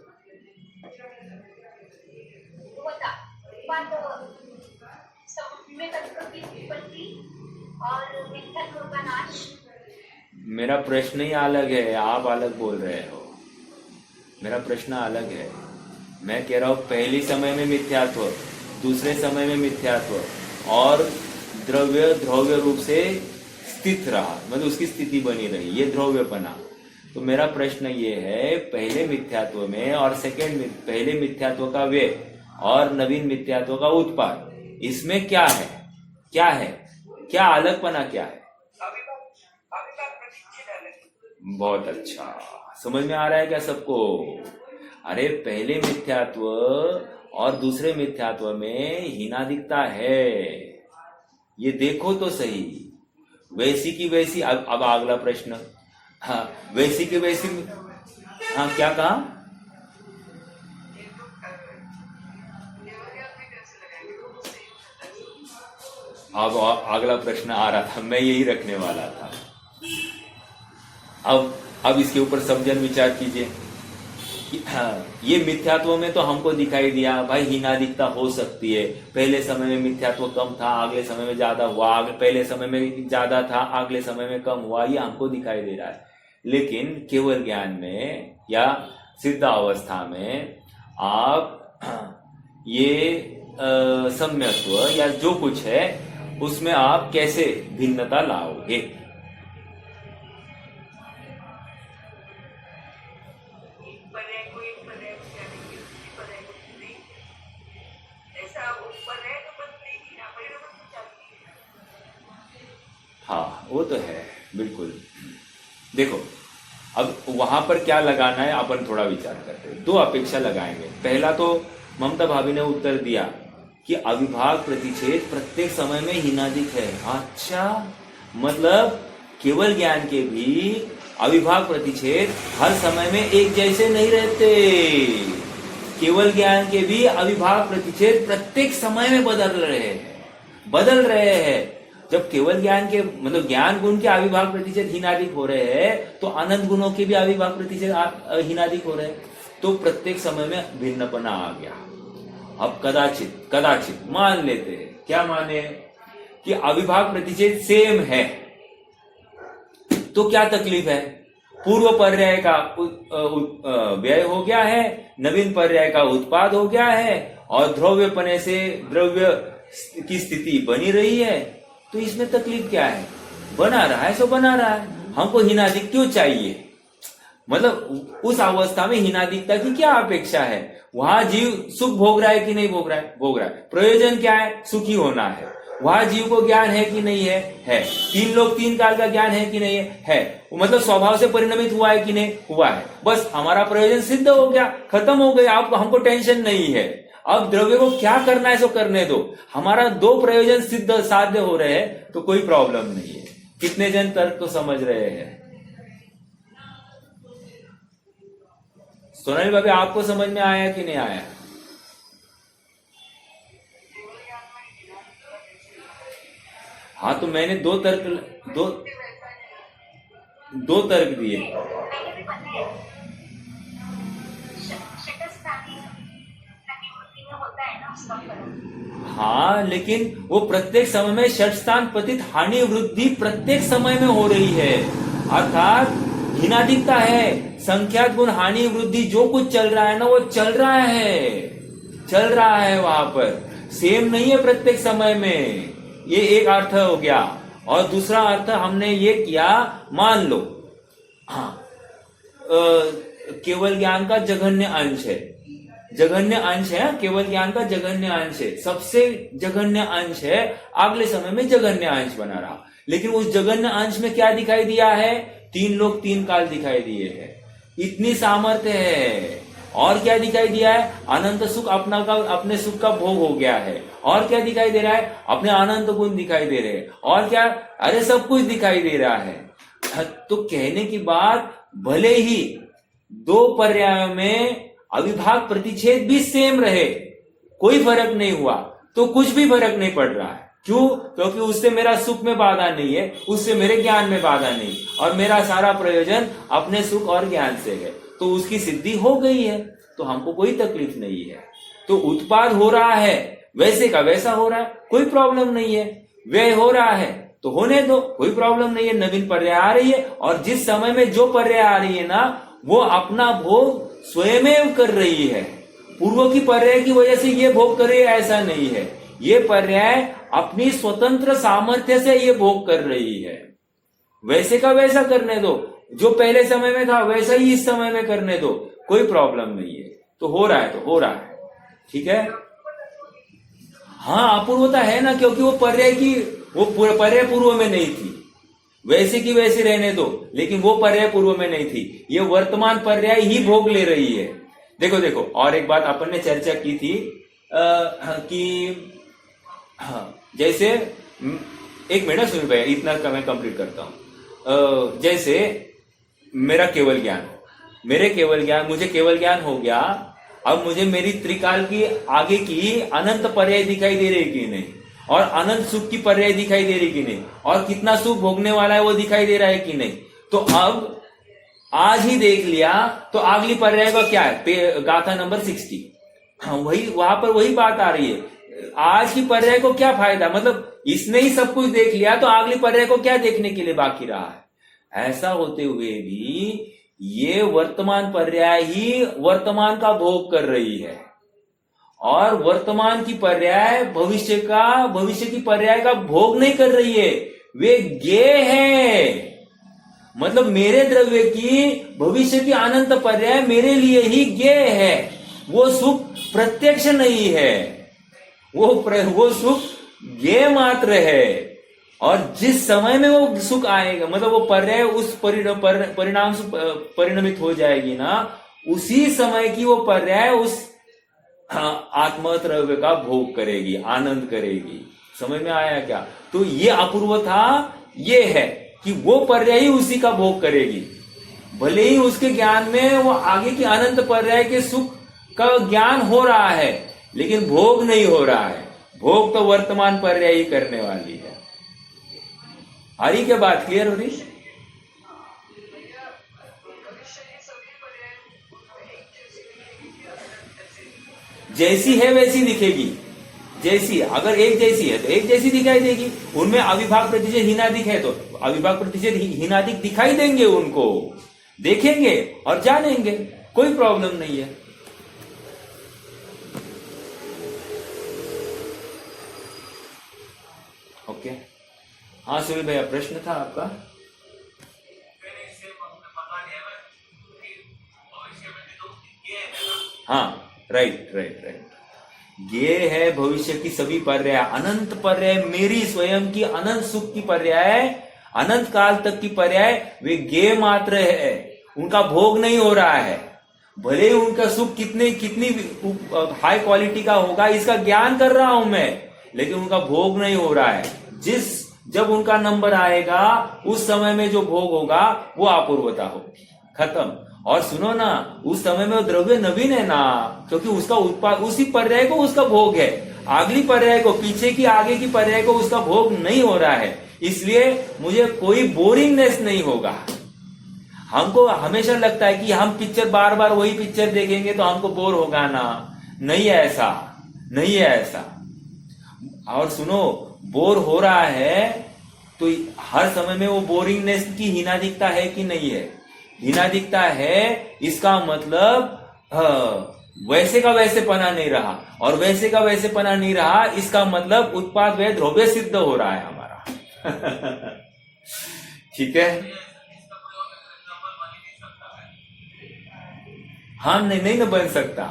मेरा प्रश्न ही अलग है, आप अलग बोल रहे हो। मेरा प्रश्न अलग है। मैं कह रहा हूं पहली समय में मिथ्यात्व, दूसरे समय में मिथ्यात्व, और द्रव्य रूप से स्थित रहा, मतलब उसकी स्थिति बनी रही, ये द्रव्यपना। तो मेरा प्रश्न ये है, पहले मिथ्यात्व में और पहले मिथ्यात्व का व्यय और नवीन मिथ्यात्व का उत्पाद, इसमें क्या है? क्या अलगपना क्या है? बहुत अच्छा, समझ में आ रहा है क्या सबको? अरे पहले मिथ्यात्व और दूसरे मिथ्यात्व में हीनादिकता है, ये देखो तो सही। वैसी की वैसी, अब अगला प्रश्न, वैसी की वैसी, क्या कहा? अब अगला प्रश्न आ रहा था, मैं यही रखने वाला था। अब इसके ऊपर सब जन विचार कीजिए। ये मिथ्यात्व में तो हमको दिखाई दिया भाई हीनादिकता हो सकती है, पहले समय में मिथ्यात्व कम था, अगले समय में ज्यादा हुआ, पहले समय में ज्यादा था, अगले समय में कम हुआ, ये हमको दिखाई दे रहा है। लेकिन केवल ज्ञान में या सिद्ध अवस्था में आप ये सम्यत्व या जो कुछ है उसमें आप कैसे भिन्नता लाओगे? हाँ वो तो है बिल्कुल। देखो अब वहां पर क्या लगाना है अपन थोड़ा विचार करते हैं। दो अपेक्षा लगाएंगे। पहला तो ममता भाभी ने उत्तर दिया कि अविभाग प्रतिषेध प्रत्येक समय में हीनादिक है। अच्छा, मतलब केवल ज्ञान के भी अविभाग प्रतिषेध हर समय में एक जैसे नहीं रहते। केवल ज्ञान के भी अविभाग प्रतिषेध प्रत्येक समय में बदल रहे हैं। जब केवल ज्ञान के मतलब ज्ञान गुण के अविभाग प्रतिशत हीनादिक हो रहे हैं तो अनंत गुणों के भी अविभाग प्रतिशत हीनादिक हो रहे हैं, तो प्रत्येक समय में भिन्नपना आ गया। अब कदाचित मान लेते हैं, क्या माने कि अविभाग प्रतिशत सेम है, तो क्या तकलीफ है? पूर्व पर्याय का व्यय हो गया है, नवीन पर्याय का उत्पाद हो गया है और द्रव्यपने से द्रव्य की स्थिति बनी रही है, तो इसमें तकलीफ क्या है? बना रहा है सो बना रहा है, हमको हीनादिक क्यों चाहिए? मतलब उस अवस्था में हीनादिकता की क्या अपेक्षा है? वहां जीव सुख भोग रहा है कि नहीं भोग रहा है। प्रयोजन क्या है? सुखी होना है। वहां जीव को ज्ञान है कि नहीं है? है। तीन लोग तीन काल का ज्ञान है कि नहीं है? मतलब स्वभाव से परिणमित हुआ है कि नहीं? हुआ है। बस हमारा प्रयोजन सिद्ध हो गया, खत्म हो गया, आपको हमको टेंशन नहीं है। अब द्रव्य को क्या करना है सो करने दो, हमारा दो प्रयोजन सिद्ध साध्य हो रहे हैं तो कोई प्रॉब्लम नहीं है। कितने जन तर्क तो समझ रहे हैं? सोनाली भाभी आपको समझ में आया कि नहीं आया? हाँ तो मैंने दो तर्क दिए। हाँ लेकिन वो प्रत्येक समय में षट स्थान पतित हानि वृद्धि प्रत्येक समय में हो रही है, अर्थात हीनादिकता है। संख्यात गुण हानि वृद्धि जो कुछ चल रहा है ना, वो चल रहा है वहां पर, सेम नहीं है प्रत्येक समय में। ये एक अर्थ हो गया। और दूसरा अर्थ हमने ये किया, मान लो हाँ केवल ज्ञान का जघन्य अंश है, केवल ज्ञान का जघन्य अंश है, सबसे जघन्य अंश है, अगले समय में जघन्य अंश बना रहा। लेकिन उस जघन्य अंश में क्या दिखाई दिया है? तीन लोग तीन काल दिखाई दिए हैं, इतनी सामर्थ्य है। और क्या दिखाई दिया है? अनंत सुख अपने सुख का भोग हो गया है। और क्या दिखाई दे रहा है? अपने अनंत गुण दिखाई दे रहे हैं। और क्या? अरे सब कुछ दिखाई दे रहा है। तो कहने की बात, भले ही दो पर्यायों में अविभाग प्रतिच्छेद भी सेम रहे, कोई फर्क नहीं हुआ, तो कुछ भी फर्क नहीं पड़ रहा है। क्यों? क्योंकि उससे मेरा सुख में बाधा नहीं है, उससे मेरे ज्ञान में बाधा नहीं, और मेरा सारा प्रयोजन अपने सुख और ज्ञान से है, तो उसकी सिद्धि हो गई है, तो हमको कोई तकलीफ नहीं है। तो उत्पाद हो रहा है, वैसे का वैसा हो रहा है, कोई प्रॉब्लम नहीं है। व्यय हो रहा है तो होने दो, कोई प्रॉब्लम नहीं है। नवीन पर्याय आ रही है, और जिस समय में जो पर्याय आ रही है ना, वो अपना भोग स्वयं कर रही है। पूर्व की पर्याय की वजह से ये भोग कर रही है ऐसा नहीं है। ये पर्याय अपनी स्वतंत्र सामर्थ्य से ये भोग कर रही है। वैसे का वैसा करने दो, जो पहले समय में था वैसा ही इस समय में करने दो, कोई प्रॉब्लम नहीं है। तो हो रहा है तो हो रहा है, ठीक है। हाँ अपूर्वता है ना, क्योंकि वो पर्याय पूर्व में नहीं थी, वैसे की वैसे रहने दो, लेकिन वो पर्याय पूर्व में नहीं थी। ये वर्तमान पर्याय ही भोग ले रही है। देखो और एक बात अपन ने चर्चा की थी कि जैसे एक मिनट सुन भाई, इतना मैं कंप्लीट करता हूं। जैसे मेरे केवल ज्ञान मुझे केवल ज्ञान हो गया। अब मुझे मेरी त्रिकाल की आगे की अनंत पर्याय दिखाई दे रही कि नहीं, और अनंत सुख की पर्याय दिखाई दे रही कि नहीं, और कितना सुख भोगने वाला है वो दिखाई दे रहा है कि नहीं। तो अब आज ही देख लिया तो अगली पर्याय का क्या है, गाथा नंबर 60। हाँ, वही वहां पर वही बात आ रही है। आज की पर्याय को क्या फायदा, मतलब इसने ही सब कुछ देख लिया तो अगली पर्याय को क्या देखने के लिए बाकी रहा है। ऐसा होते हुए भी ये वर्तमान पर्याय ही वर्तमान का भोग कर रही है और वर्तमान की पर्याय भविष्य की पर्याय का भोग नहीं कर रही है। वे ज्ञेय है, मतलब मेरे द्रव्य की भविष्य की अनंत पर्याय मेरे लिए ही ज्ञेय है। वो सुख प्रत्यक्ष नहीं है, वो सुख ज्ञेय मात्र है। और जिस समय में वो सुख आएगा, मतलब वो पर्याय उस परिणाम से परिणमित हो जाएगी ना, उसी समय की वो पर्याय उस आत्मद्रव्य का भोग करेगी, आनंद करेगी। समझ में आया क्या? तो ये अपूर्व था, ये है कि वो पर्याय ही उसी का भोग करेगी। भले ही उसके ज्ञान में वो आगे की अनंत पर्याय के सुख का ज्ञान हो रहा है, लेकिन भोग नहीं हो रहा है। भोग तो वर्तमान पर्याय ही करने वाली है। आ रही क्या बात, क्लियर हो रही? भविष्य की सभी पर्याय एक जैसी दिखेगी कि अलग जैसी? जैसी है वैसी दिखेगी। जैसी, अगर एक जैसी है तो एक जैसी दिखाई देगी। उनमें अविभाग प्रतिशत हीनादिक है तो अविभाग प्रतिशत हीनादिक दिखाई देंगे, उनको देखेंगे और जानेंगे, कोई प्रॉब्लम नहीं है। ओके, हाँ सुनील भैया, प्रश्न था आपका? हाँ, राइट। ये है भविष्य की सभी पर्याय, अनंत पर्याय, मेरी स्वयं की अनंत सुख की पर्याय, अनंत काल तक की पर्याय, वे ज्ञेय मात्र है, उनका भोग नहीं हो रहा है। भले ही उनका सुख कितनी हाई क्वालिटी का होगा, इसका ज्ञान कर रहा हूं मैं, लेकिन उनका भोग नहीं हो रहा है। जब उनका नंबर आएगा उस समय में जो भोग होगा वो अपूर्वता होगी, खत्म। और सुनो ना, उस समय में वो द्रव्य नवीन है ना, क्योंकि उसका उत्पाद उसी पर्याय को उसका भोग है। अगली पर्याय को, पीछे की आगे की पर्याय को उसका भोग नहीं हो रहा है, इसलिए मुझे कोई बोरिंगनेस नहीं होगा। हमको हमेशा लगता है कि हम पिक्चर बार बार वही पिक्चर देखेंगे तो हमको बोर होगा ना, नहीं है ऐसा। और सुनो, बोर हो रहा है तो हर समय में वो बोरिंगनेस की हीनादिकता है कि नहीं है? हीनादिकता है, इसका मतलब वैसे का वैसे पना नहीं रहा, और वैसे का वैसे पना नहीं रहा, इसका मतलब उत्पाद व्यय द्रव्य सिद्ध हो रहा है हमारा। ठीक है, हाँ, नहीं ना बन सकता।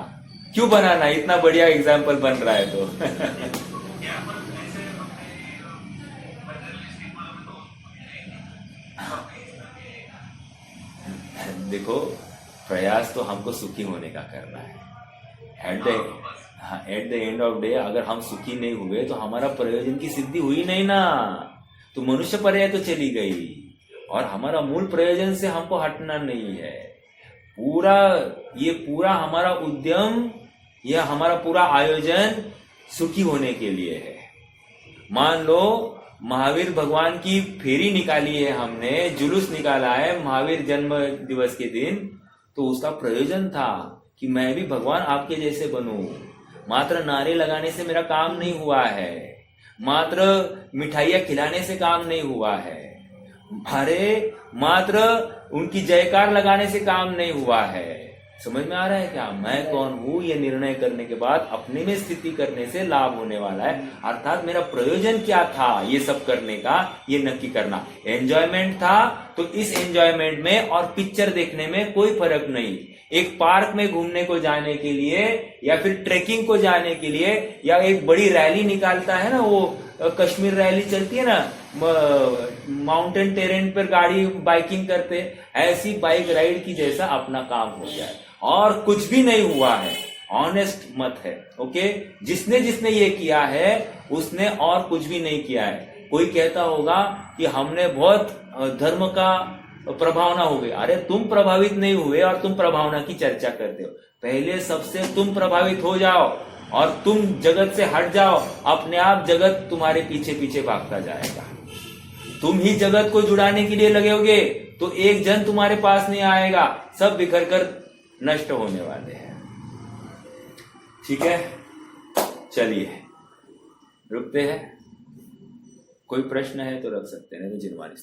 क्यों बनाना, इतना बढ़िया एग्जाम्पल बन रहा है तो। देखो, प्रयास तो हमको सुखी होने का करना है। At the end of day अगर हम सुखी नहीं हुए तो हमारा प्रयोजन की सिद्धि हुई नहीं ना, तो मनुष्य पर्याय तो चली गई, और हमारा मूल प्रयोजन से हमको हटना नहीं है। पूरा हमारा उद्यम, यह हमारा पूरा आयोजन सुखी होने के लिए है। मान लो महावीर भगवान की फेरी निकाली है हमने, जुलूस निकाला है महावीर जन्म दिवस के दिन, तो उसका प्रयोजन था कि मैं भी भगवान आपके जैसे बनूं। मात्र नारे लगाने से मेरा काम नहीं हुआ है, मात्र मिठाइयां खिलाने से काम नहीं हुआ है, मात्र उनकी जयकार लगाने से काम नहीं हुआ है। समझ में आ रहा है क्या? मैं कौन हूं, ये निर्णय करने के बाद अपने में स्थिति करने से लाभ होने वाला है। अर्थात मेरा प्रयोजन क्या था ये सब करने का, ये नक्की करना। एंजॉयमेंट था तो इस एंजॉयमेंट में और पिक्चर देखने में कोई फर्क नहीं। एक पार्क में घूमने को जाने के लिए या फिर ट्रेकिंग को जाने के लिए, या एक बड़ी रैली निकालता है ना, वो कश्मीर रैली चलती है ना, माउंटेन टेरेन पर गाड़ी बाइकिंग करते, ऐसी बाइक राइड की जैसा अपना काम हो जाए, और कुछ भी नहीं हुआ है। ऑनेस्ट मत है, ओके? जिसने ये किया है उसने और कुछ भी नहीं किया है। कोई कहता होगा कि हमने बहुत धर्म का प्रभावना हो गई। अरे तुम प्रभावित नहीं हुए और तुम प्रभावना की चर्चा करते हो। पहले सबसे तुम प्रभावित हो जाओ और तुम जगत से हट जाओ, अपने आप जगत तुम्हारे पीछे पीछे भागता जाएगा। तुम ही जगत को जुड़ाने के लिए लगोगे तो एक जन तुम्हारे पास नहीं आएगा, सब बिखर कर नष्ट होने वाले हैं। ठीक है, चलिए रुकते हैं। कोई प्रश्न है तो रख सकते हैं, नहीं तो जिनवानी